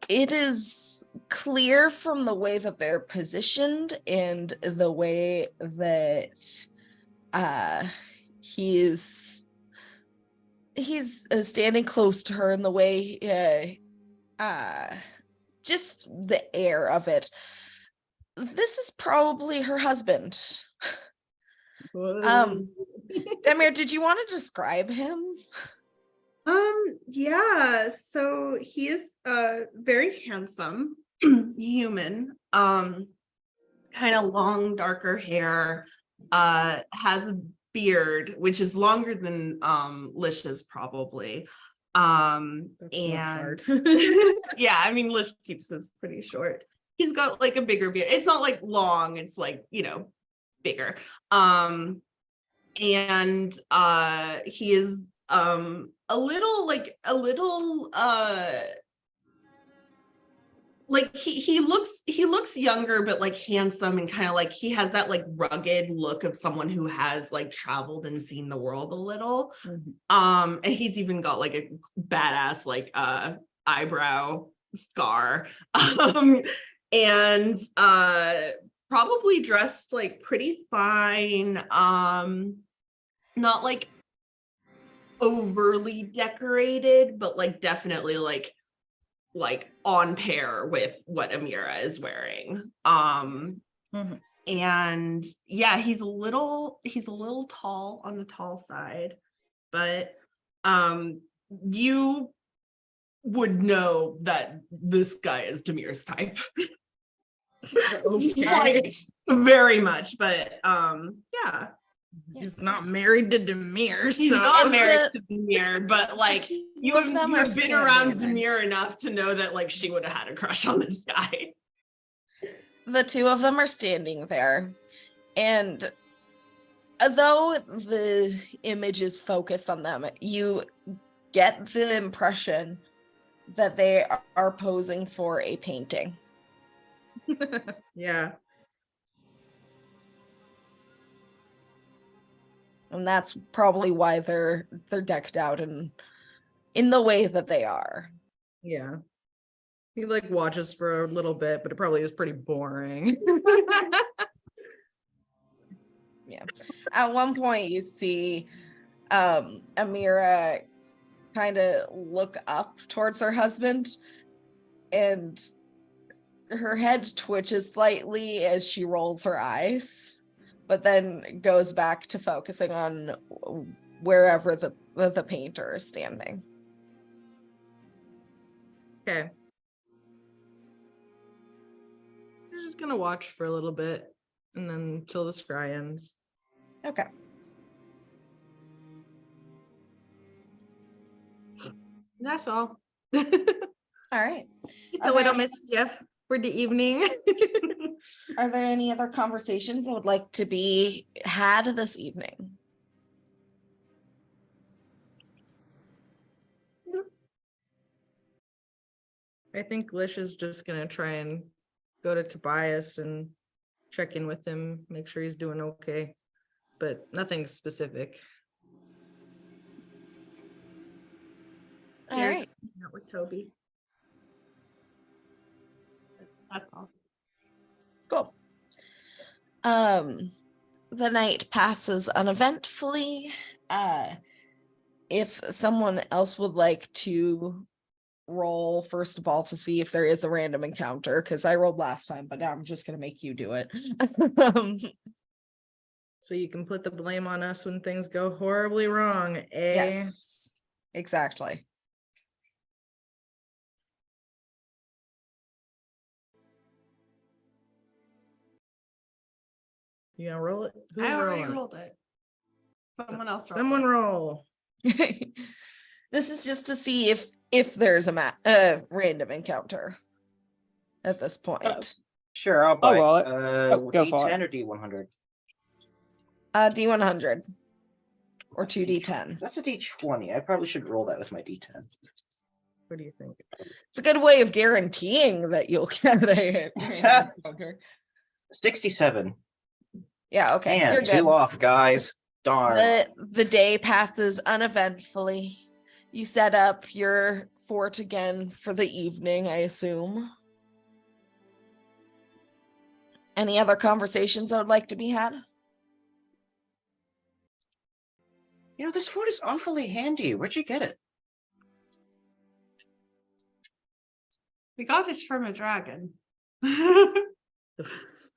It is clear from the way that they're positioned and the way that he's standing close to her, and the way just the air of it. This is probably her husband. Demir, did you want to describe him? Yeah, so he is very handsome human, kind of long darker hair, has a beard which is longer than Lish's probably. And yeah, I mean Lish keeps his pretty short. He's got like a bigger beard. It's not like long, it's like, you know, bigger. And he is a little like he looks younger, but like handsome, and kind of like he has that like rugged look of someone who has like traveled and seen the world a little. And he's even got like a badass like eyebrow scar. And probably dressed like pretty fine, not like overly decorated, but like definitely like on pair with what Amira is wearing. And yeah, he's a little tall, on the tall side, but you would know that this guy is Demir's type. Like, very much, but yeah. He's not married to Demir. He's so not married to Demir, but like you have been standing around there. Demir enough to know that like she would have had a crush on this guy. The two of them are standing there, and though the image is focused on them, you get the impression that they are posing for a painting. yeah. And that's probably why they're decked out in the way that they are. Yeah. He like watches for a little bit, but it probably is pretty boring. Yeah. At one point you see Amira kind of look up towards her husband, and her head twitches slightly as she rolls her eyes, but then goes back to focusing on wherever the painter is standing. Okay. We're just gonna watch for a little bit, and then until the scry ends. Okay. That's all. All right. So we don't miss Jeff for the evening. Are there any other conversations that would like to be had this evening? I think Lish is just gonna try and go to Tobias and check in with him, make sure he's doing okay, but nothing specific. All right. Not with Toby. That's all. Cool. The night passes uneventfully. If someone else would like to roll, first of all, to see if there is a random encounter, because I rolled last time, but now I'm just going to make you do it. So you can put the blame on us when things go horribly wrong, eh? Yes, exactly. You gonna roll it? Who's I already rolling? rolled it. Someone else. rolled Someone it. roll. This is just to see if there's a random encounter at this point. Sure, I'll I'll buy roll it. it. Go for it. D10 or D100? D100 or 2D10. That's a D20. I probably should roll that with my D10. What do you think? It's a good way of guaranteeing that you'll get a random encounter. 67. Yeah, okay. You're And good. 2 off, guys. Darn. The day passes uneventfully. You set up your fort again for the evening, I assume. Any other conversations that would like to be had? You know, this fort is awfully handy. Where'd you get it? We got it from a dragon. The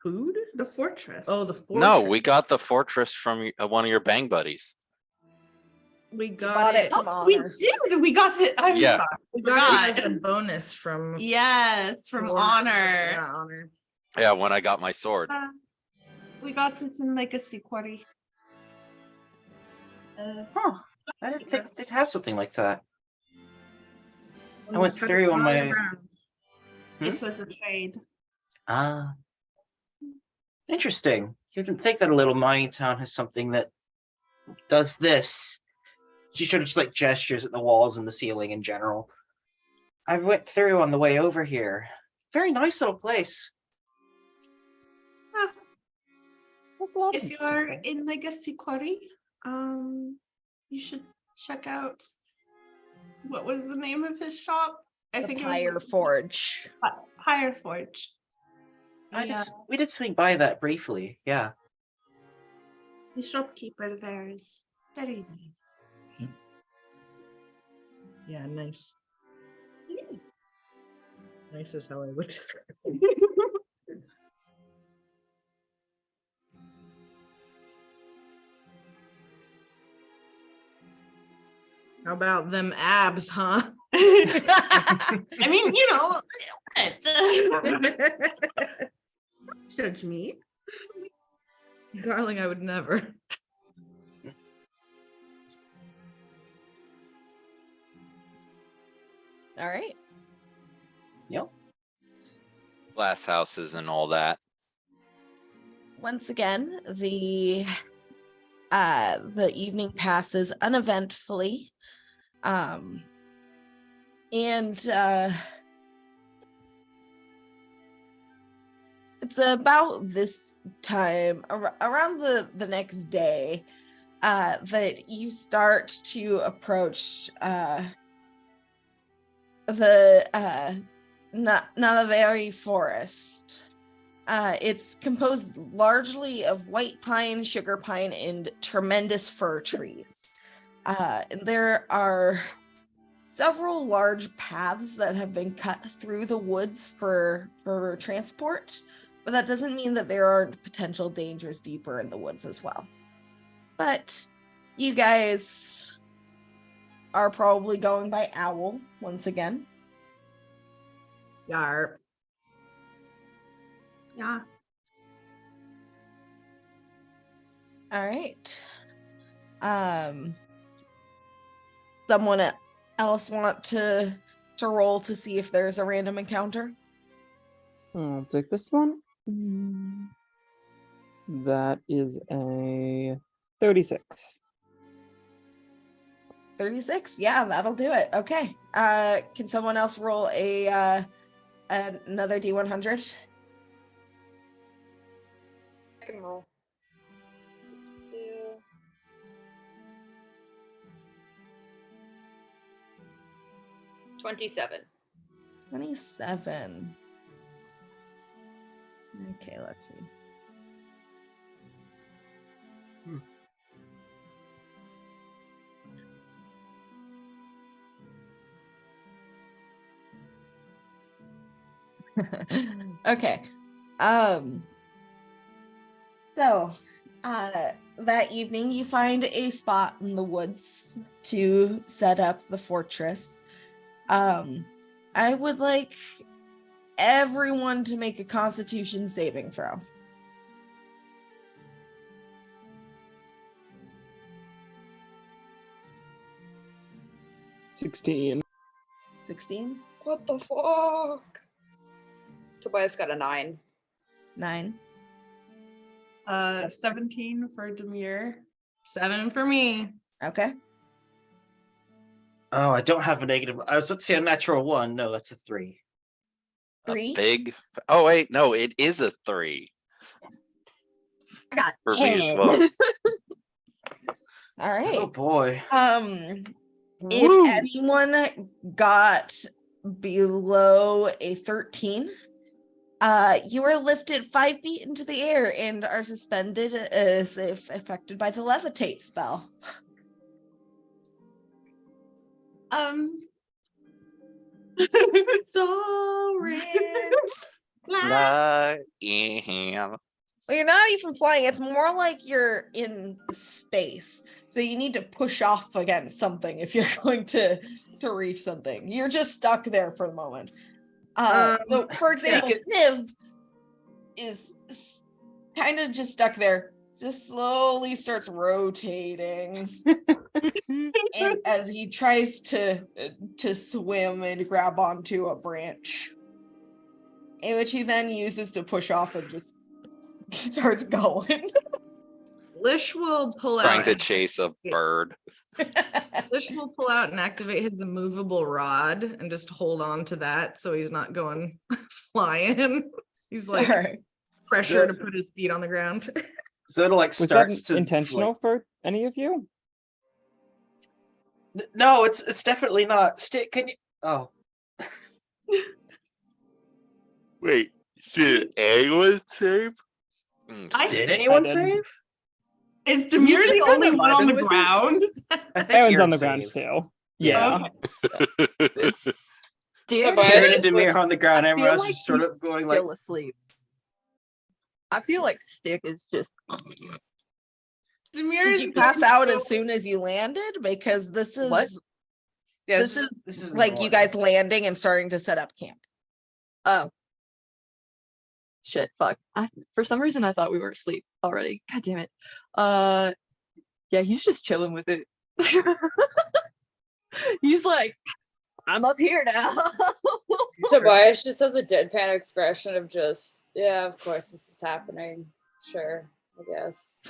food? The fortress. Oh, the fortress. No, we got the fortress from one of your bang buddies. we bought got it it. from Oh, we Honor. did. We got it. I'm Yeah. sorry. We got it Forgot. as a bonus from Yes, from Or- honor. Yeah, honor. Yeah, when I got my sword. We got it in Legacy Quarry. Huh. I didn't think they'd have something like that. I Someone went spread through it on all my- around. It was a trade. Ah. Interesting. You didn't think that a little mining town has something that does this. She sort of just like gestures at the walls and the ceiling in general. I went through on the way over here. Very nice little place. There's a lot of If you interesting are stuff. in Legacy Quarry, you should check out what was the name of his shop? I The think Pyre it was Forge. Pyre Forge. Yeah, We did swing by that briefly. Yeah. the shopkeeper there is very nice. Yeah, nice. Nice is how I would describe it. How about them abs, huh? I mean, you know, what? Judge me. Darling, I would never. All right. Yep. Glass houses and all that. Once again, the evening passes uneventfully. And it's about this time around the next day that you start to approach the Nalaveri forest. It's composed largely of white pine, sugar pine, and tremendous fir trees. And there are several large paths that have been cut through the woods for transport, but that doesn't mean that there aren't potential dangers deeper in the woods as well. But you guys are probably going by Owl once again. Yarp. Yeah. All right. Someone else want to roll to see if there's a random encounter? I'll take this one. That is a 36. 36? Yeah, that'll do it. Okay. Can someone else roll another D100? I can roll. 27. 27. Okay, let's see. Okay. So that evening you find a spot in the woods to set up the fortress. I would like everyone to make a Constitution saving throw. 16. 16, What the fuck? Tobias got a 9. 9. 17 for Demir. 7 for me. Okay. Oh, I don't have a negative. I was about to say a natural 1. No, that's a 3. A 3. big. Oh wait, no, it is a 3. I got For me as 10. well. All right. Oh boy. If Woo! anyone got below a 13, you are lifted 5 feet into the air and are suspended as if affected by the levitate spell. Sorry. Yeah. Well, you're not even flying. It's more like you're in space. So you need to push off against something if you're going to reach something. You're just stuck there for the moment. So, for example, Sniv is kind of just stuck there. Just slowly starts rotating. And as he tries to swim and grab onto a branch, in which he then uses to push off and just starts going. Lish will pull Trying out. to chase a bird. Lish will pull out and activate his immovable rod and just hold on to that so he's not going flying. He's like Alright. pressure to put his feet on the ground. So it'll like Was starts that to intentional like, for any of you? no, it's definitely not. Stick, can you? Oh, Wait, did anyone save? did anyone did. save? Is Demir just the only kinda one on the vibing with it? ground? I think Aaron's you're on the ground saved. too. Yeah. Okay. Dear Tobias Aaron and just Demir looks- on the ground. I Everyone feel else like is sort of he's going like, still asleep. I feel like Stick is just Did Demir is you pass going out so- as soon as you landed? Because this is What? yeah, this is this like you guys landing and starting to set up camp. oh shit, fuck. For some reason I thought we were asleep already. God damn it. Yeah, he's just chilling with it. He's like, I'm up here now. Tobias just has a deadpan expression of just, yeah, of course this is happening. Sure, I guess.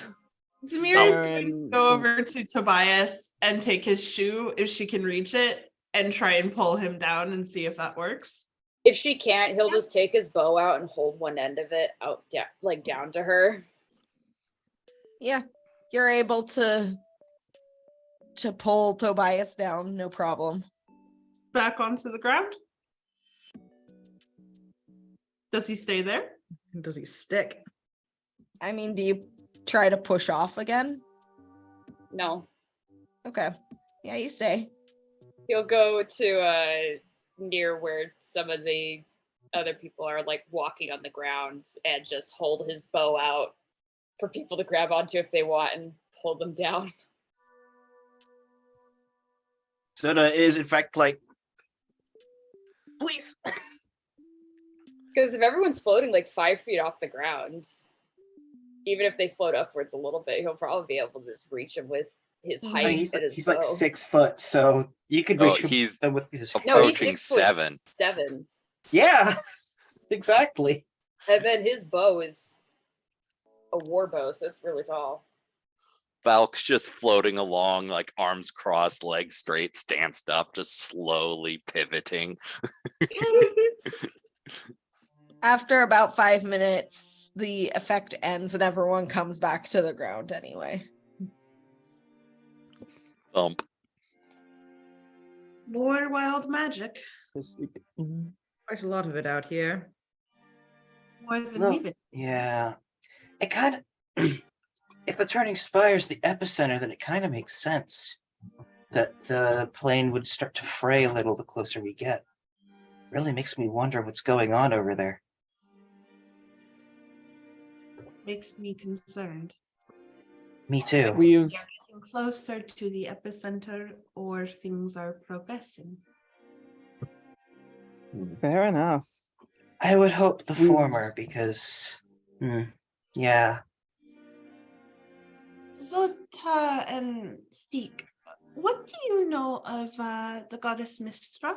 Demir is going to Aaron- go over to Tobias and take his shoe if she can reach it and try and pull him down and see if that works. If she can't, he'll just take his bow out and hold one end of it out, like down to her. Yeah, you're able to pull Tobias down, no problem. Back onto the ground. Does he stay there? Does he stick? I mean, do you try to push off again? No, Okay. Yeah, you stay. he'll go to near where some of the other people are like walking on the ground and just hold his bow out for people to grab onto if they want and pull them down. Soda is in fact like, please. Because if everyone's floating like 5 feet off the ground, even if they float upwards a little bit, he'll probably be able to just reach him with his I height mean, he's and his he's bow. like 6 foot, so you could Oh, reach him he's with his. No, he's approaching 6'7". 7. Yeah, exactly. And then his bow is a war bow, so it's really tall. Valk's just floating along, like arms crossed, legs straight, stanced up, just slowly pivoting. After about 5 minutes, the effect ends and everyone comes back to the ground anyway. Thump. More wild magic. Quite a lot of it out here. More than Well, leave it. yeah, it kind of. If the turning spire is the epicenter, then it kind of makes sense that the plane would start to fray a little the closer we get. Really makes me wonder what's going on over there. Makes me concerned. Me too. We've Getting closer to the epicenter, or things are progressing. fair enough. I would hope the We've- former because, yeah. Zota and Steek, What do you know of the goddess Mistra?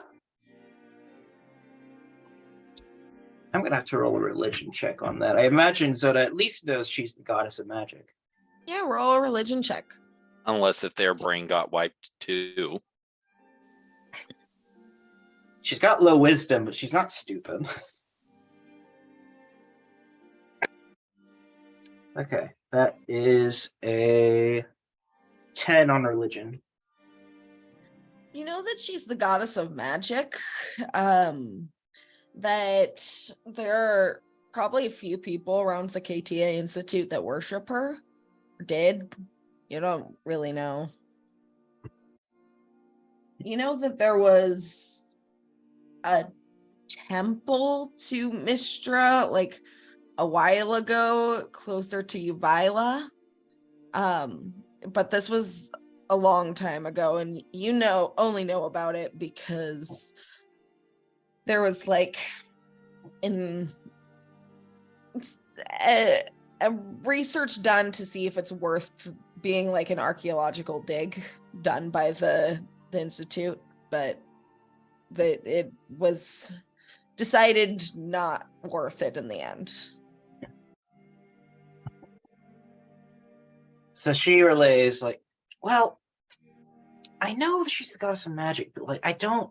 I'm gonna have to roll a religion check on that. I imagine Zoda at least knows she's the goddess of magic. Yeah, roll a religion check. Unless if their brain got wiped too. She's got low wisdom, but she's not stupid. Okay, that is a 10 on religion. You know that she's the goddess of magic. That there are probably a few people around the KTA Institute that worship her. Did. You don't really know. You know that there was a temple to Mistra like a while ago closer to Uvila. But this was a long time ago, and only know about it because there was like a research done to see if it's worth being like an archaeological dig done by the institute, but that it was decided not worth it in the end. So she relays like, well, I know that she's the goddess of magic, but like I don't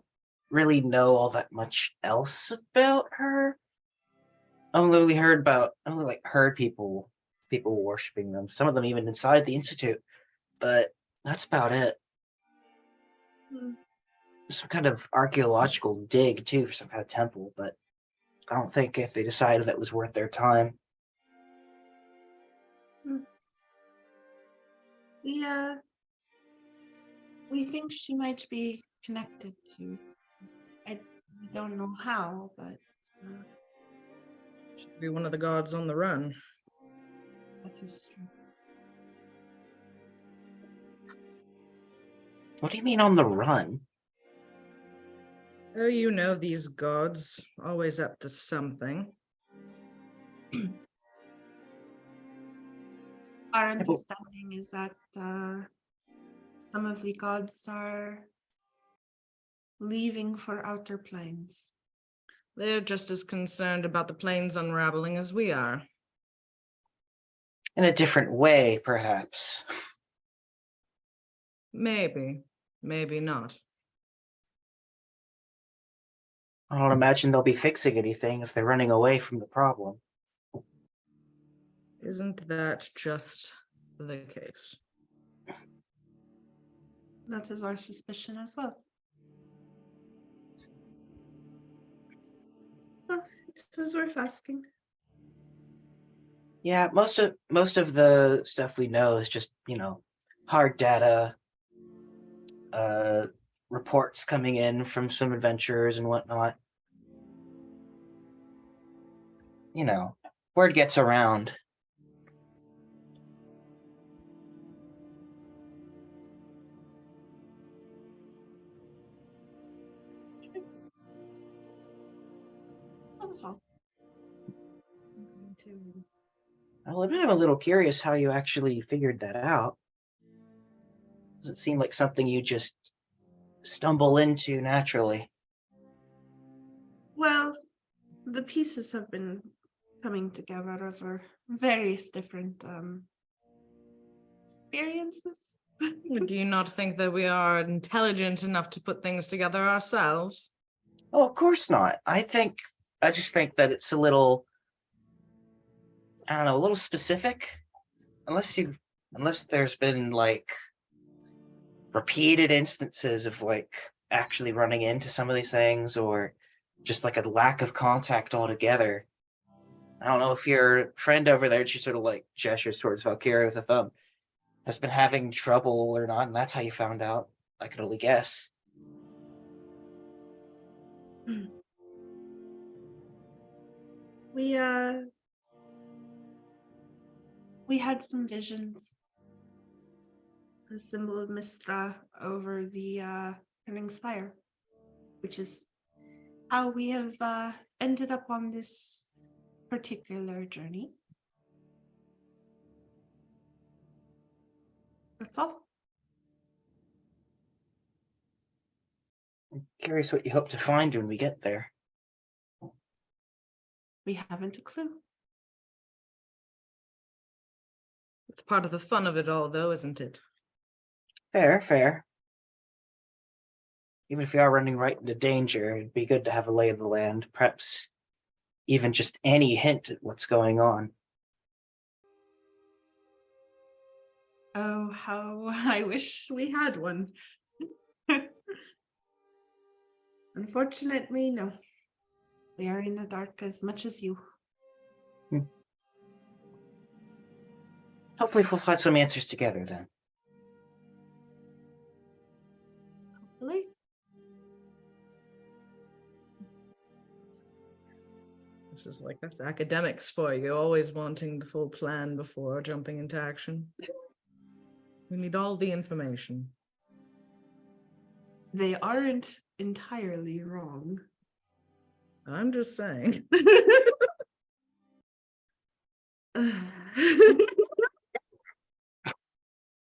really know all that much else about her. Only heard people worshiping them. Some of them even inside the institute, but that's about it. Some kind of archaeological dig too, for some kind of temple, but I don't think if they decided that was worth their time. We think she might be connected to us. I don't know how, but Should be one of the gods on the run. that is true. What do you mean on the run? Oh, you know these gods, always up to something. Our understanding is that some of the gods are leaving for outer planes. They're just as concerned about the planes unraveling as we are. In a different way, perhaps. Maybe, maybe not. I don't imagine they'll be fixing anything if they're running away from the problem. Isn't that just the case? That is our suspicion as well. Well, it was worth asking. Yeah, most of the stuff we know is just, hard data, reports coming in from some adventurers and whatnot. Word gets around. That was all. Well, I'm a little curious how you actually figured that out. Doesn't seem like something you just stumble into naturally. Well, the pieces have been coming together over various different experiences. Do you not think that we are intelligent enough to put things together ourselves? Oh, of course not. I just think that it's a little, I don't know, a little specific. Unless there's been like repeated instances of like actually running into some of these things, or just like a lack of contact altogether. I don't know if your friend over there, she sort of like gestures towards Valkyria with a thumb, has been having trouble or not, and that's how you found out. I could only guess. We had some visions. The symbol of Mistra over the burning spire, which is how we have ended up on this particular journey. That's all. Curious what you hope to find when we get there. We haven't a clue. It's part of the fun of it all, though, isn't it? Fair, fair. Even if we are running right into danger, it'd be good to have a lay of the land. Perhaps even just any hint at what's going on. Oh, how I wish we had one. Unfortunately, no. We are in the dark as much as you. Hopefully we'll find some answers together then. Really? It's just like, that's academics for you, always wanting the full plan before jumping into action. We need all the information. They aren't entirely wrong. I'm just saying.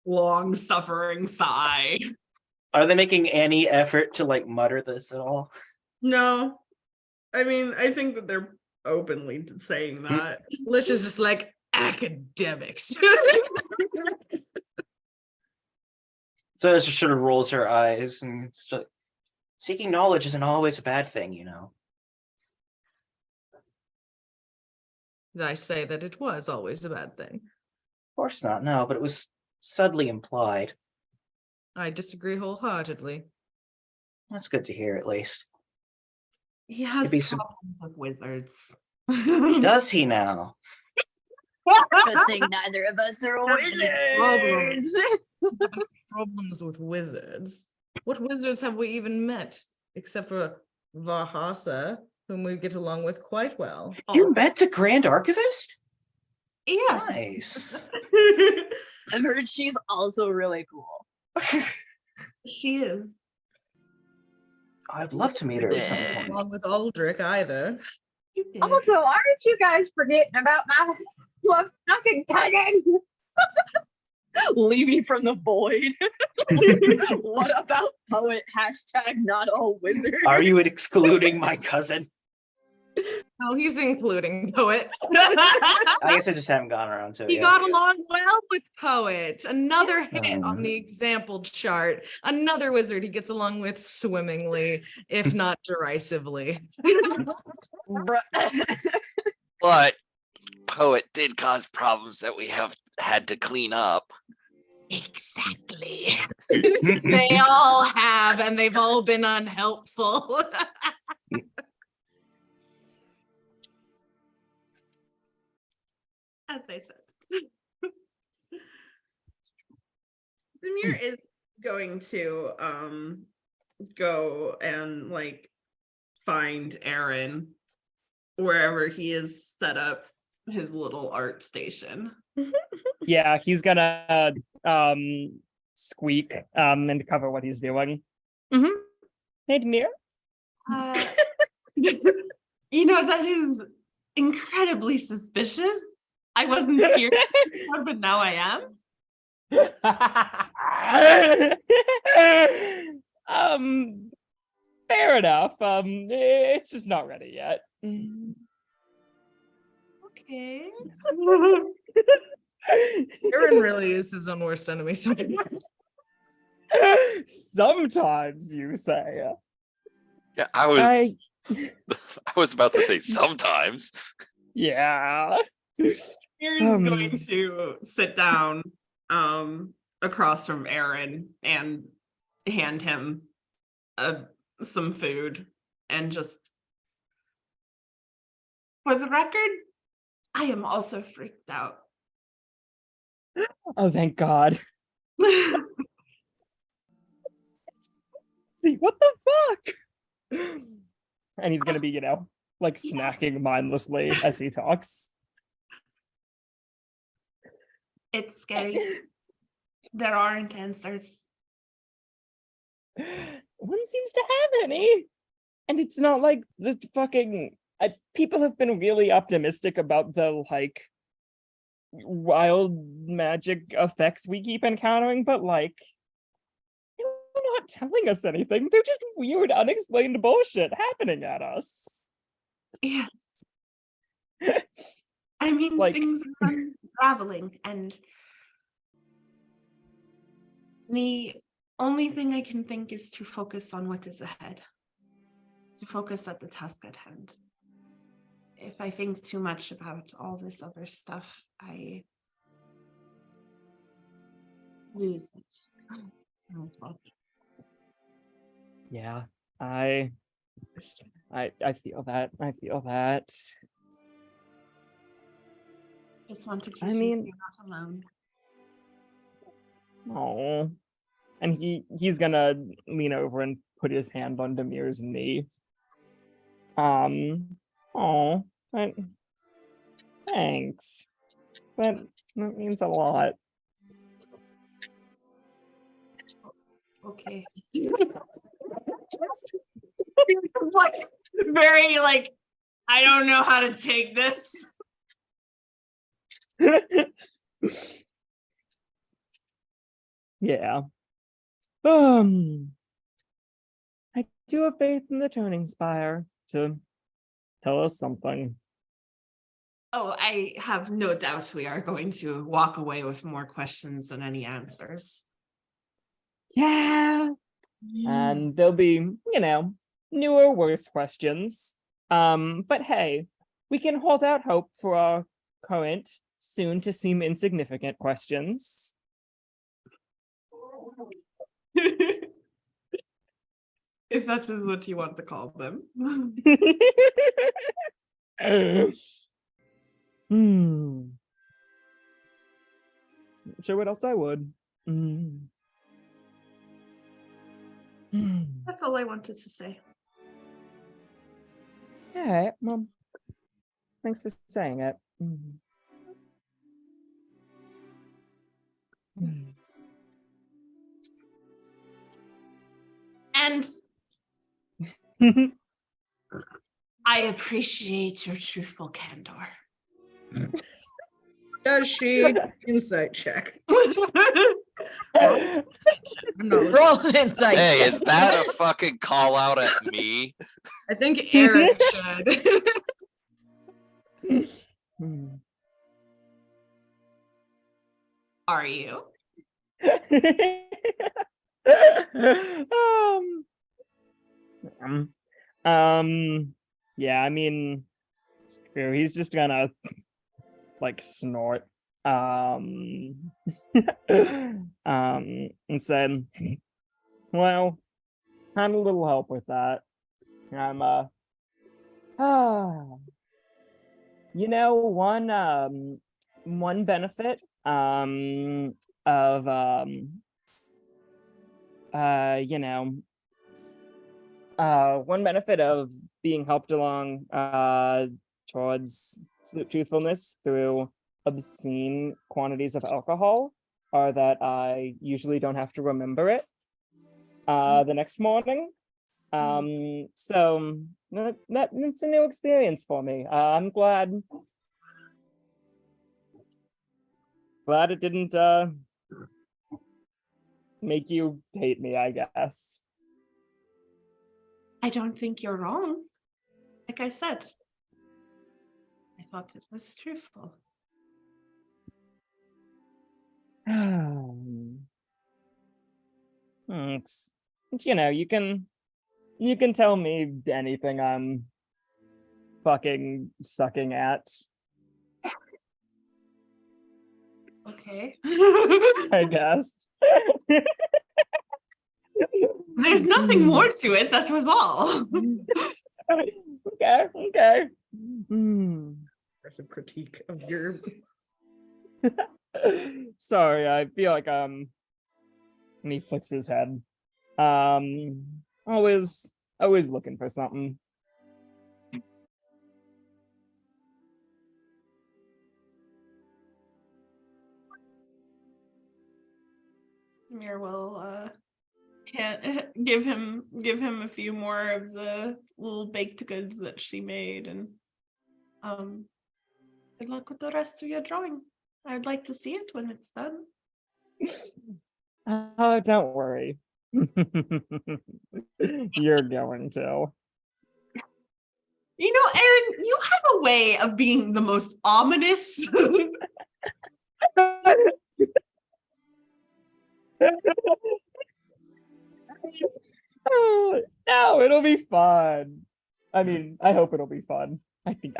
Long suffering sigh. Are they making any effort to like mutter this at all? No, I mean, I think that they're openly saying that. Alicia's just like, academics. So it just sort of rolls her eyes and seeking knowledge isn't always a bad thing, you know. Did I say that it was always a bad thing? Of course not, no, but it was subtly implied. I disagree wholeheartedly. That's good to hear, at least. He has Maybe some- problems with wizards. Does he now? Good thing neither of us are Problems. wizards. Problems with wizards. What wizards have we even met? Except for Vahasa, whom we get along with quite well. You met the Grand Archivist? Yes. Nice. I've heard she's also really cool. She is. I'd love to meet her at some point. Along with Aldrich either. You did. Also, aren't you guys forgetting about my fucking cousin? Leaving from the void. What about poet? Hashtag not all wizards. Are you excluding my cousin? Oh, he's including Poet. I guess I just haven't gone around to it He yet. got along well with Poet. Another hit on Mhm. the example chart. Another wizard he gets along with swimmingly, if not derisively. But Poet did cause problems that we have had to clean up. Exactly. They all have, and they've all been unhelpful. As I said. Demir is going to go and like find Aaron wherever he is set up his little art station. Yeah, he's gonna squeak and cover what he's doing. Hey, Demir. You know, that is incredibly suspicious. I wasn't scared before, but now I am. Fair enough. It's just not ready yet. Okay. Aaron really is his own worst enemy. Sometimes you say. Yeah, I was about to say sometimes. Yeah. Here's Um. going to sit down across from Aaron and hand him some food and just, for the record, I am also freaked out. Oh, thank God. See, what the fuck? And he's gonna be, like snacking mindlessly as he talks. It's scary. There aren't answers. One seems to have any. And it's not like the fucking people have been really optimistic about the like wild magic effects we keep encountering, but like they not telling us anything. They're just weird, unexplained bullshit happening at us. Yes. I mean, Like- things are unraveling, and the only thing I can think is to focus on what is ahead, to focus at the task at hand. If I think too much about all this other stuff, I lose it. Yeah, I feel that. I feel that. Just wanted you I to mean- know you're not alone. Oh, and he's gonna lean over and put his hand on Demir's knee. Oh, thanks. That means a lot. Okay. Like, very like, I don't know how to take this. Yeah. I do have faith in the Turning Spire to tell us something. Oh, I have no doubt we are going to walk away with more questions than any answers. Yeah. And there'll be, newer, worse questions. But hey, we can hold out hope for our current, soon to seem insignificant questions. If that is what you want to call them. Not sure what else I would. That's all I wanted to say. All right, well, thanks for saying it. And I appreciate your truthful candor. Does she? Insight check. Roll an insight. Hey, check. is that a fucking call out at me? I think Eric should. Are you? Yeah, I mean, it's true. He's just gonna like snort. And said, well, had a little help with that. I'm one benefit of one benefit of being helped along towards truthfulness through obscene quantities of alcohol are that I usually don't have to remember it the next morning. So that's a new experience for me. I'm glad it didn't make you hate me, I guess. I don't think you're wrong. Like I said, I thought it was truthful. Thanks. You can tell me anything I'm fucking sucking at, Okay. I guess. There's nothing more to it, that was all. Okay. Aggressive critique of your. Sorry, I feel like and he flicks his head. Always looking for something. Mir will can't give him a few more of the little baked goods that she made, and good luck with the rest of your drawing. I'd like to see it when it's done. Oh, don't worry. You're going to. You know, Aaron, you have a way of being the most ominous. Oh, no, it'll be fun. I mean, I hope it'll be fun. I think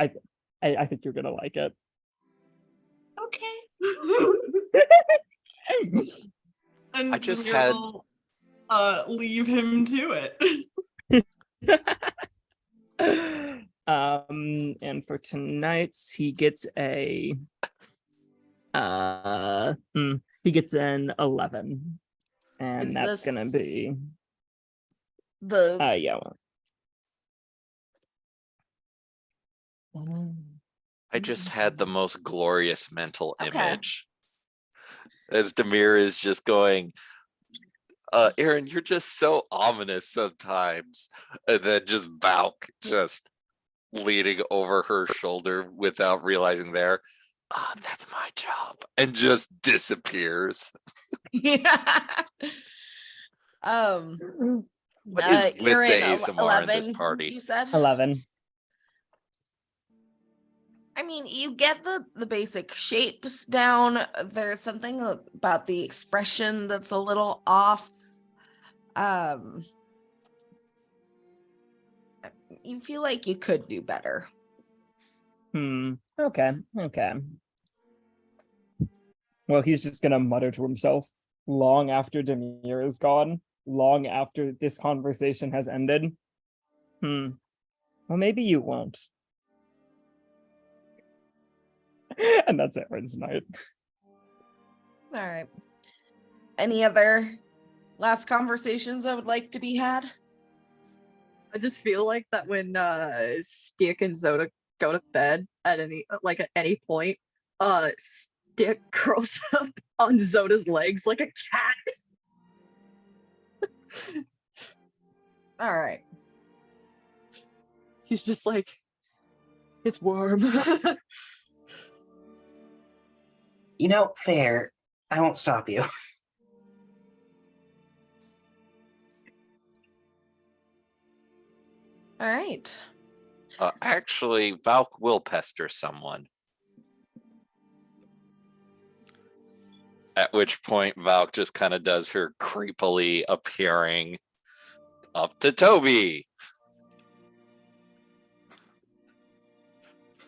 you're gonna like it. Okay. And I just Jameer had- will, leave him to it. And for tonight's, he gets a he gets an 11, and Is that's gonna this be the yeah. I just had the most glorious mental Okay. image as Demir is just going, Aaron, you're just so ominous sometimes. And then just Valk just leaning over her shoulder without realizing that's my job. And just disappears. yeah. What is with you're the in ASMR in this 11, party? you said? 11. I mean, you get the basic shapes down. There's something about the expression that's a little off. You feel like you could do better. Okay. Well, he's just gonna mutter to himself long after Demir is gone, long after this conversation has ended. Well, maybe you won't. And that's Aaron's night. All right. Any other last conversations that would like to be had? I just feel like that when Stick and Zoda go to bed at any point, Stick curls up on Zoda's legs like a cat. All right. He's just like, it's warm. You know, fair. I won't stop you. All right. Actually, Valk will pester someone. At which point, Valk just kind of does her creepily appearing up to Toby.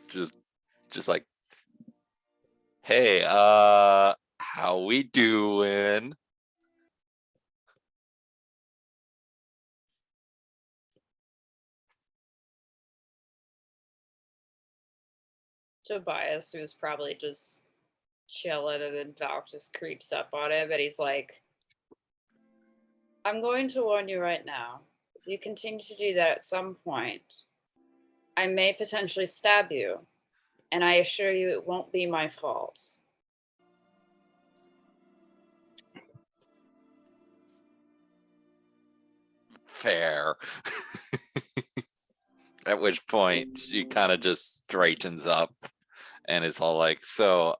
Just like, hey, how we doing? Tobias, who's probably just chilling, and then Valk just creeps up on him, and he's like, I'm going to warn you right now. If you continue to do that at some point, I may potentially stab you, and I assure you it won't be my fault. Fair. At which point she kind of just straightens up and is all like, so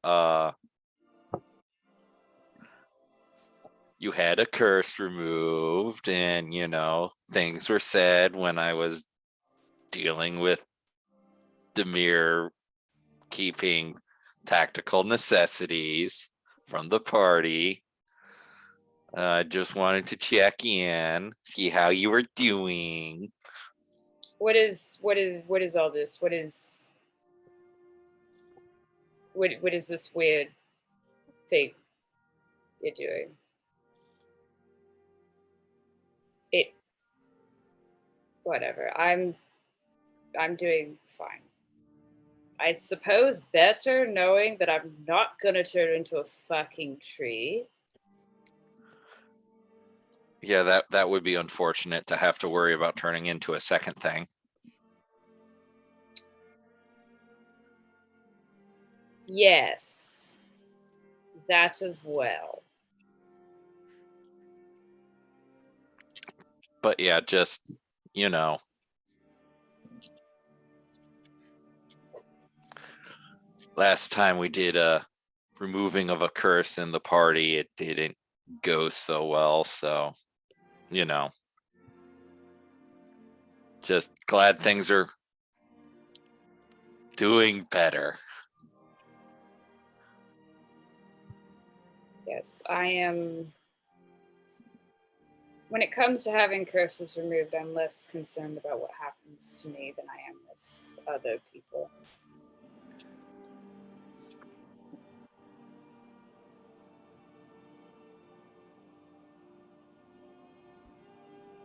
you had a curse removed, and things were said when I was dealing with Demir keeping tactical necessities from the party. Just wanted to check in, see how you were doing. What is all this? What is this weird thing you're doing? Whatever. I'm doing fine. I suppose better knowing that I'm not gonna turn into a fucking tree. Yeah, that would be unfortunate to have to worry about turning into a second thing. Yes, that as well. But yeah, just, last time we did a removing of a curse in the party, it didn't go so well, so you know, just glad things are doing better. Yes, I am. When it comes to having curses removed, I'm less concerned about what happens to me than I am with other people.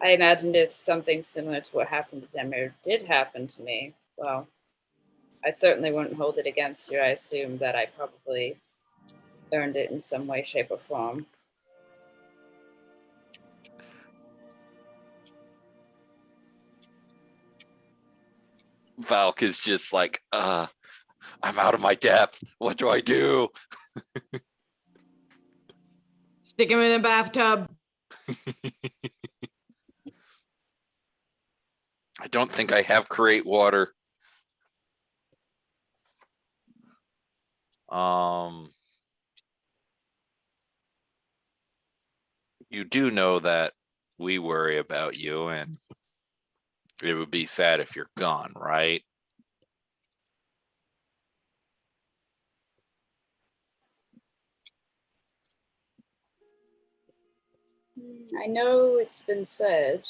I imagined if something similar to what happened to Demir did happen to me, well, I certainly wouldn't hold it against you. I assume that I probably earned it in some way, shape, or form. Valk is just like, I'm out of my depth. What do I do? Stick him in a bathtub. I don't think I have create water. You do know that we worry about you, and it would be sad if you're gone, right? I know it's been said.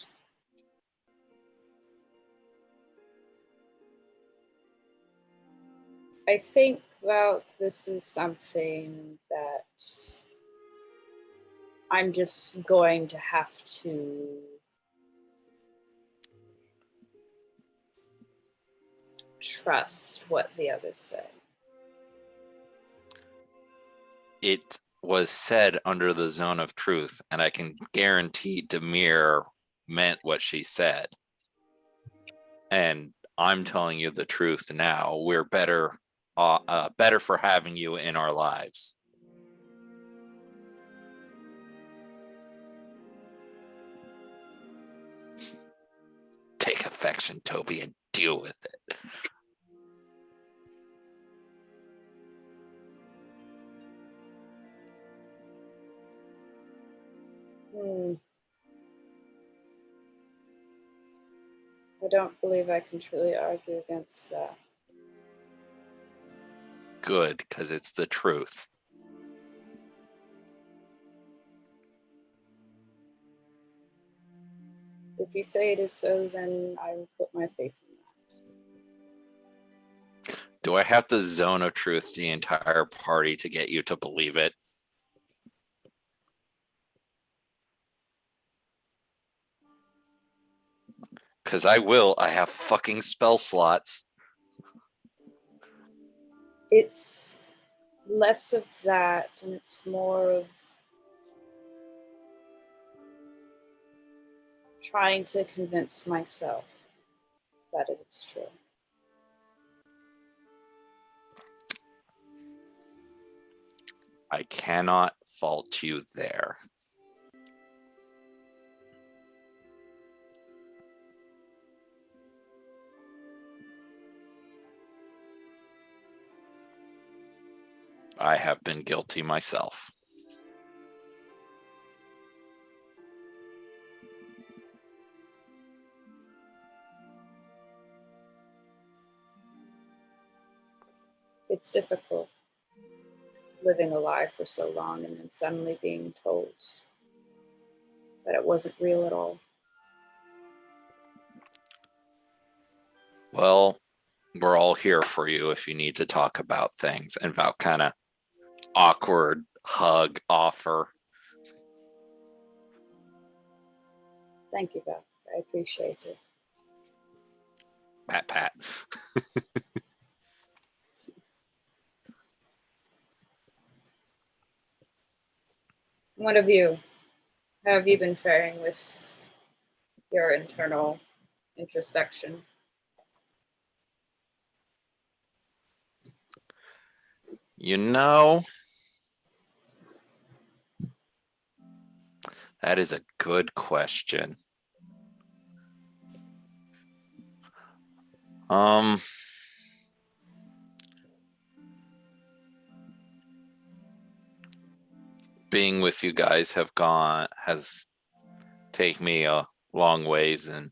I think that this is something that I'm just going to have to trust what the others say. It was said under the zone of truth, and I can guarantee Demir meant what she said. And I'm telling you the truth now. We're better for having you in our lives. Take affection, Toby, and deal with it. I don't believe I can truly argue against that. Good, because it's the truth. If you say it is so, then I will put my faith in that. Do I have to zone of truth the entire party to get you to believe it? Because I will. I have fucking spell slots. It's less of that, and it's more of trying to convince myself that it is true. I cannot fault you there. I have been guilty myself. It's difficult living a lie for so long and then suddenly being told that it wasn't real at all. Well, we're all here for you if you need to talk about things. And Val kind of awkward hug offer. Thank you, Beth. I appreciate it. Pat, pat. What of you? How have you been faring with your internal introspection? You know, that is a good question. Being with you guys has take me a long ways and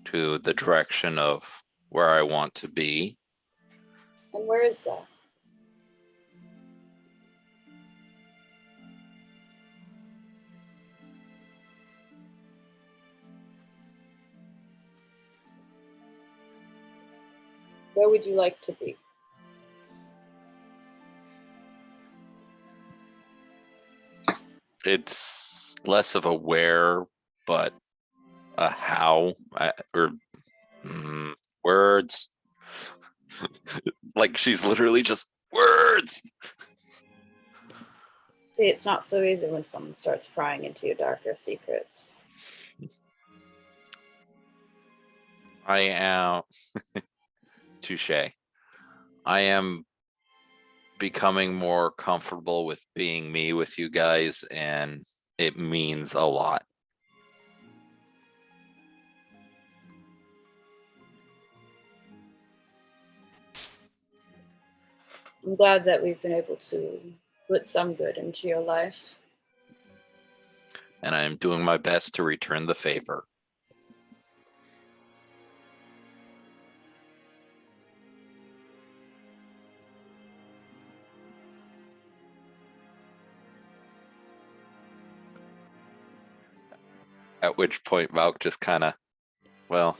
to the direction of where I want to be. And where is that? Where would you like to be? It's less of a where, but a how, or words. Like she's literally just words. See, it's not so easy when someone starts prying into your darker secrets. I am touche. I am becoming more comfortable with being me with you guys, and it means a lot. I'm glad that we've been able to put some good into your life. And I'm doing my best to return the favor. At which point Valk just kind of, well,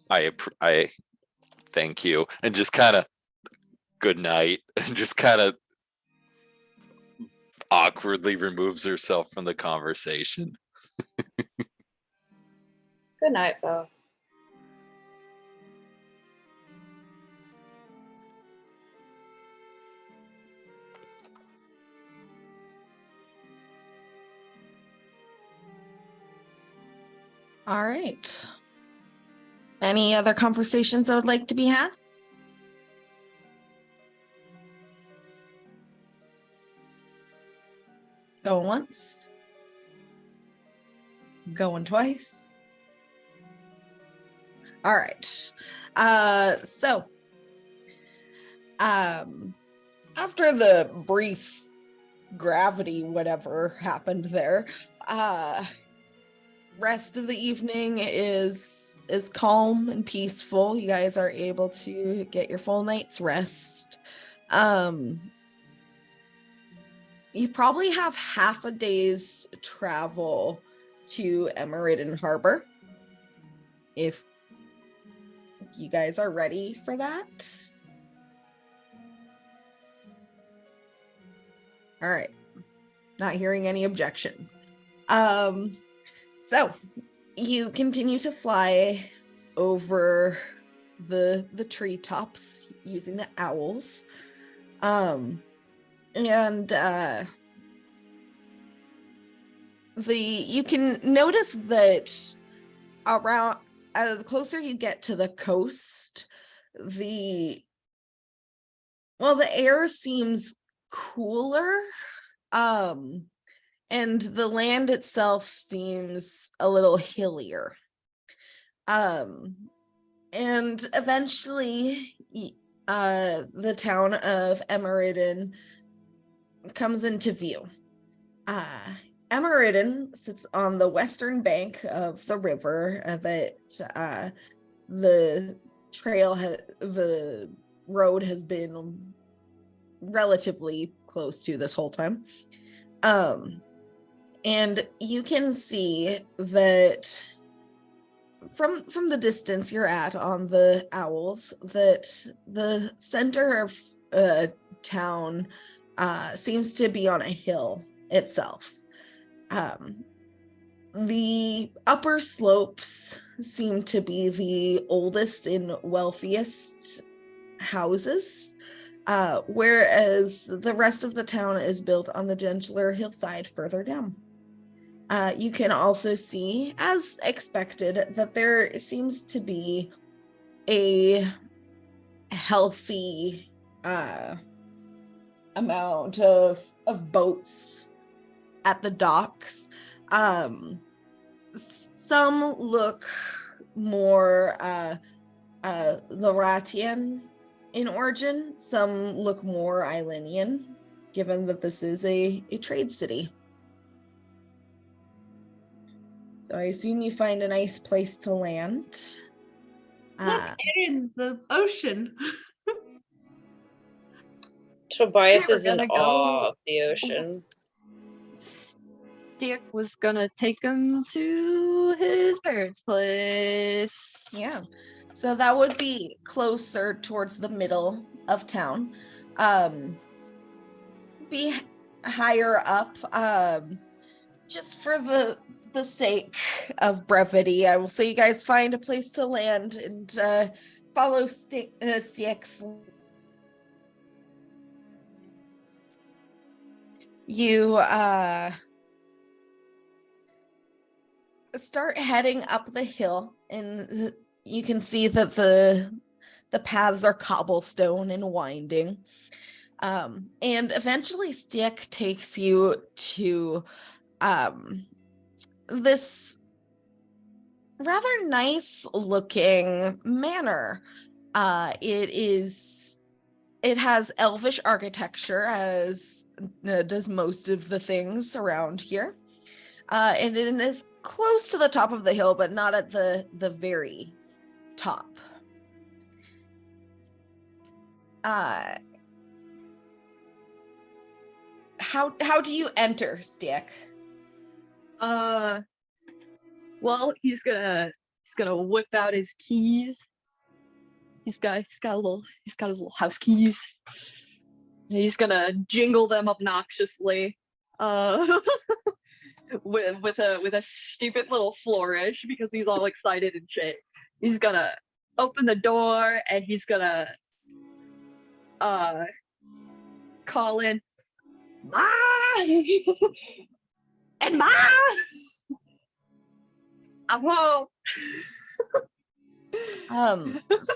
I thank you, and just kind of good night, and just kind of awkwardly removes herself from the conversation. Good night, Bo. All right. Any other conversations that would like to be had? Going once. Going twice. All right. So after the brief gravity whatever happened there, rest of the evening is calm and peaceful. You guys are able to get your full night's rest. You probably have half a day's travel to Emmerriden Harbor, if you guys are ready for that. All right. Not hearing any objections. So you continue to fly over the treetops using the owls. You can notice that around the closer you get to the coast, the air seems cooler, and the land itself seems a little hillier. And eventually the town of Emmerriden comes into view. Emmerriden sits on the western bank of the river that the road has been relatively close to this whole time. And you can see that from the distance you're at on the owls, that the center of town seems to be on a hill itself. The upper slopes seem to be the oldest and wealthiest houses, whereas the rest of the town is built on the gentler hillside further down. You can also see, as expected, that there seems to be a healthy amount of boats at the docks. Some look more Loratian in origin, some look more Eilenian given that this is a trade city. So I assume you find a nice place to land. Look, Erin, the ocean. Tobias We were is in gonna awe go- of the ocean. Dick was gonna take him to his parents' place. Yeah. So that would be closer towards the middle of town. Be higher up. Just for the sake of brevity, I will say you guys find a place to land and follow Stick's. You start heading up the hill, and you can see that the paths are cobblestone and winding. And eventually Stick takes you to this rather nice looking manor. It has elvish architecture, as does most of the things around here. And it is close to the top of the hill, but not at the very top. How do you enter, Stick? Well, he's gonna whip out his keys. He's got his little house keys. He's gonna jingle them obnoxiously, with a stupid little flourish because he's all excited and shit. He's gonna open the door and he's gonna call in, Ma! And Ma! I'm home.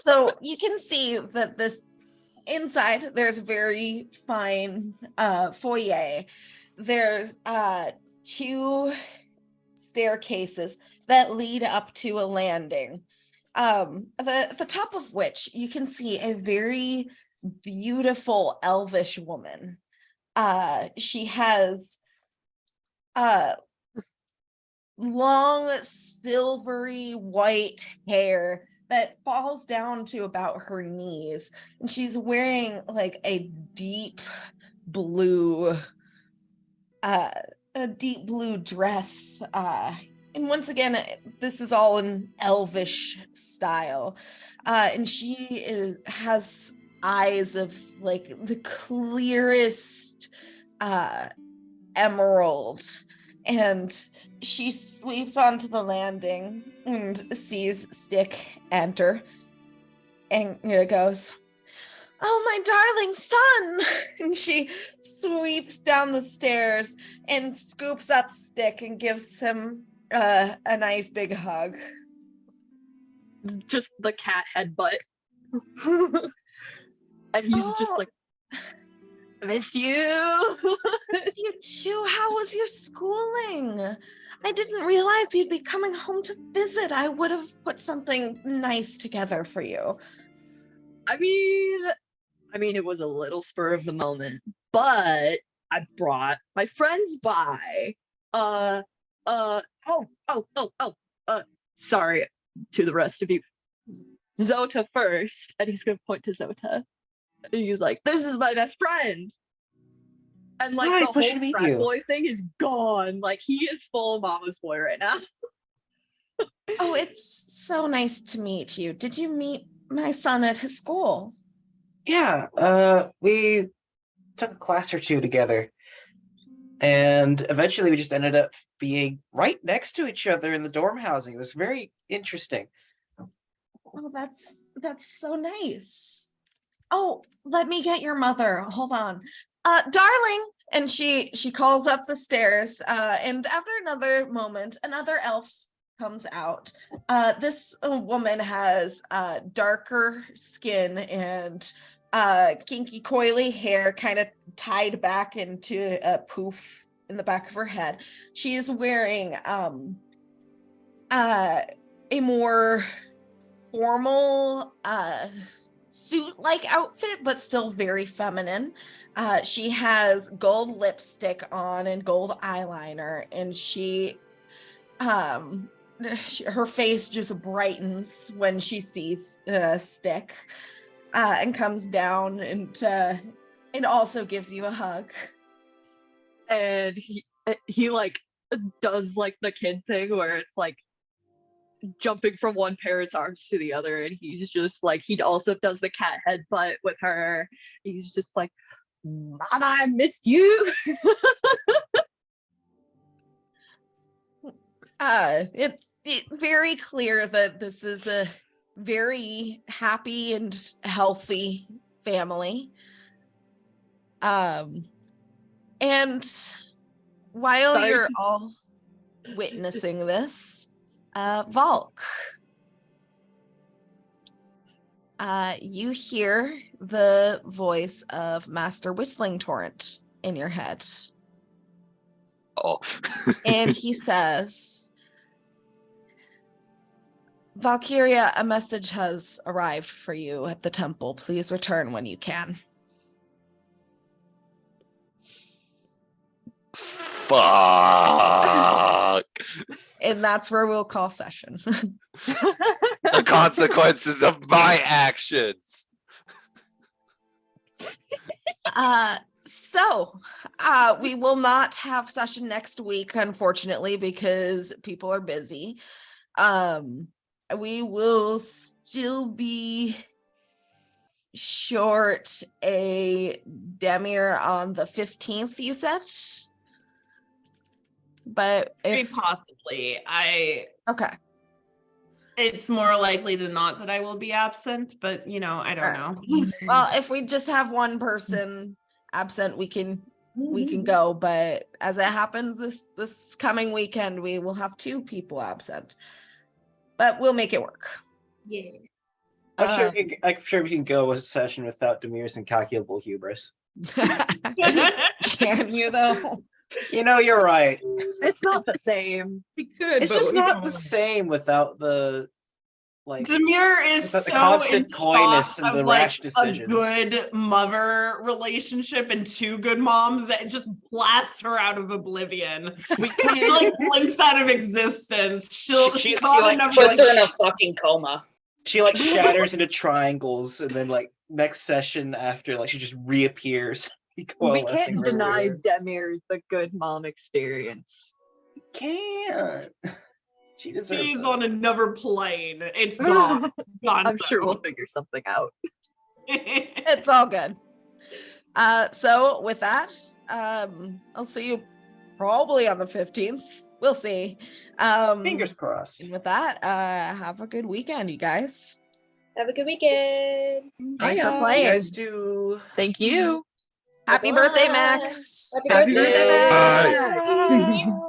So you can see that this inside there's a very fine foyer. There's 2 staircases that lead up to a landing. The top of which you can see a very beautiful elvish woman. She has long silvery white hair that falls down to about her knees, and she's wearing like a deep blue dress, and once again this is all in elvish style, and she has eyes of like the clearest emerald, and she sweeps onto the landing and sees Stick enter, and goes, "Oh, my darling son!" And she sweeps down the stairs and scoops up Stick and gives him a nice big hug. Just the cat headbutt. And he's just like, I missed you. Missed you too. How was your schooling? I didn't realize you'd be coming home to visit. I would have put something nice together for you. I mean, it was a little spur of the moment, but I brought my friends by. Sorry to the rest of you. Zota first, and he's gonna point to Zota. And he's like, "This is my best friend." And like Hi, the whole pleasure to meet frat you. boy thing is gone. Like he is full mama's boy right now. Oh, it's so nice to meet you. Did you meet my son at his school? Yeah, we took a class or 2 together. And eventually we just ended up being right next to each other in the dorm housing. It was very interesting. Oh, that's so nice. Oh, let me get your mother. Hold on. Darling. And she calls up the stairs, and after another moment, another elf comes out. This woman has darker skin and kinky coily hair kind of tied back into a poof in the back of her head. She is wearing a more formal suit-like outfit, but still very feminine. She has gold lipstick on and gold eyeliner, and her face just brightens when she sees Stick, and comes down and also gives you a hug. And he like does like the kid thing where it's like jumping from one parent's arms to the other, and he's just like, he also does the cat headbutt with her. He's just like, Mama, I missed you. It's very clear that this is a very happy and healthy family. And while Sorry. you're all witnessing this, Valk, you hear the voice of Master Whistling Torrent in your head. Oh. And he says, Valkyria, a message has arrived for you at the temple. Please return when you can. Fuck. And that's where we'll call session. The consequences of my actions. So we will not have session next week, unfortunately, because people are busy. We will still be short a Demir on the 15th, you said? But Very possibly. Okay. It's more likely than not that I will be absent, but I don't know. Well, if we just have one person absent, we can go. But as it happens, this coming weekend, we will have 2 people absent. But we'll make it work. Yeah. I'm sure we can go a session without Demir's incalculable hubris. Can you though? You're right. It's not the same. We could. It's but just we not don't the wanna- same without the Demir is without so the constant in coyness shock and of, the rash a decisions. good mother relationship and 2 good moms that just blasts her out of oblivion. She like blinks out of existence. She like- Puts her in a fucking coma. She shatters into triangles, and then next session after she just reappears. We coalescing can't deny everywhere. Demir the good mom experience. Can't. She deserves She's it. on another plane. It's gone. I'm sure we'll figure something out. It's all good. So with that, I'll see you probably on the 15th. We'll see. Fingers crossed. And with that, have a good weekend, you guys. Have a good weekend. Thanks for You playing. guys do. Thank you. Happy birthday, Max. Happy Happy birthday. birthday. Bye. Bye.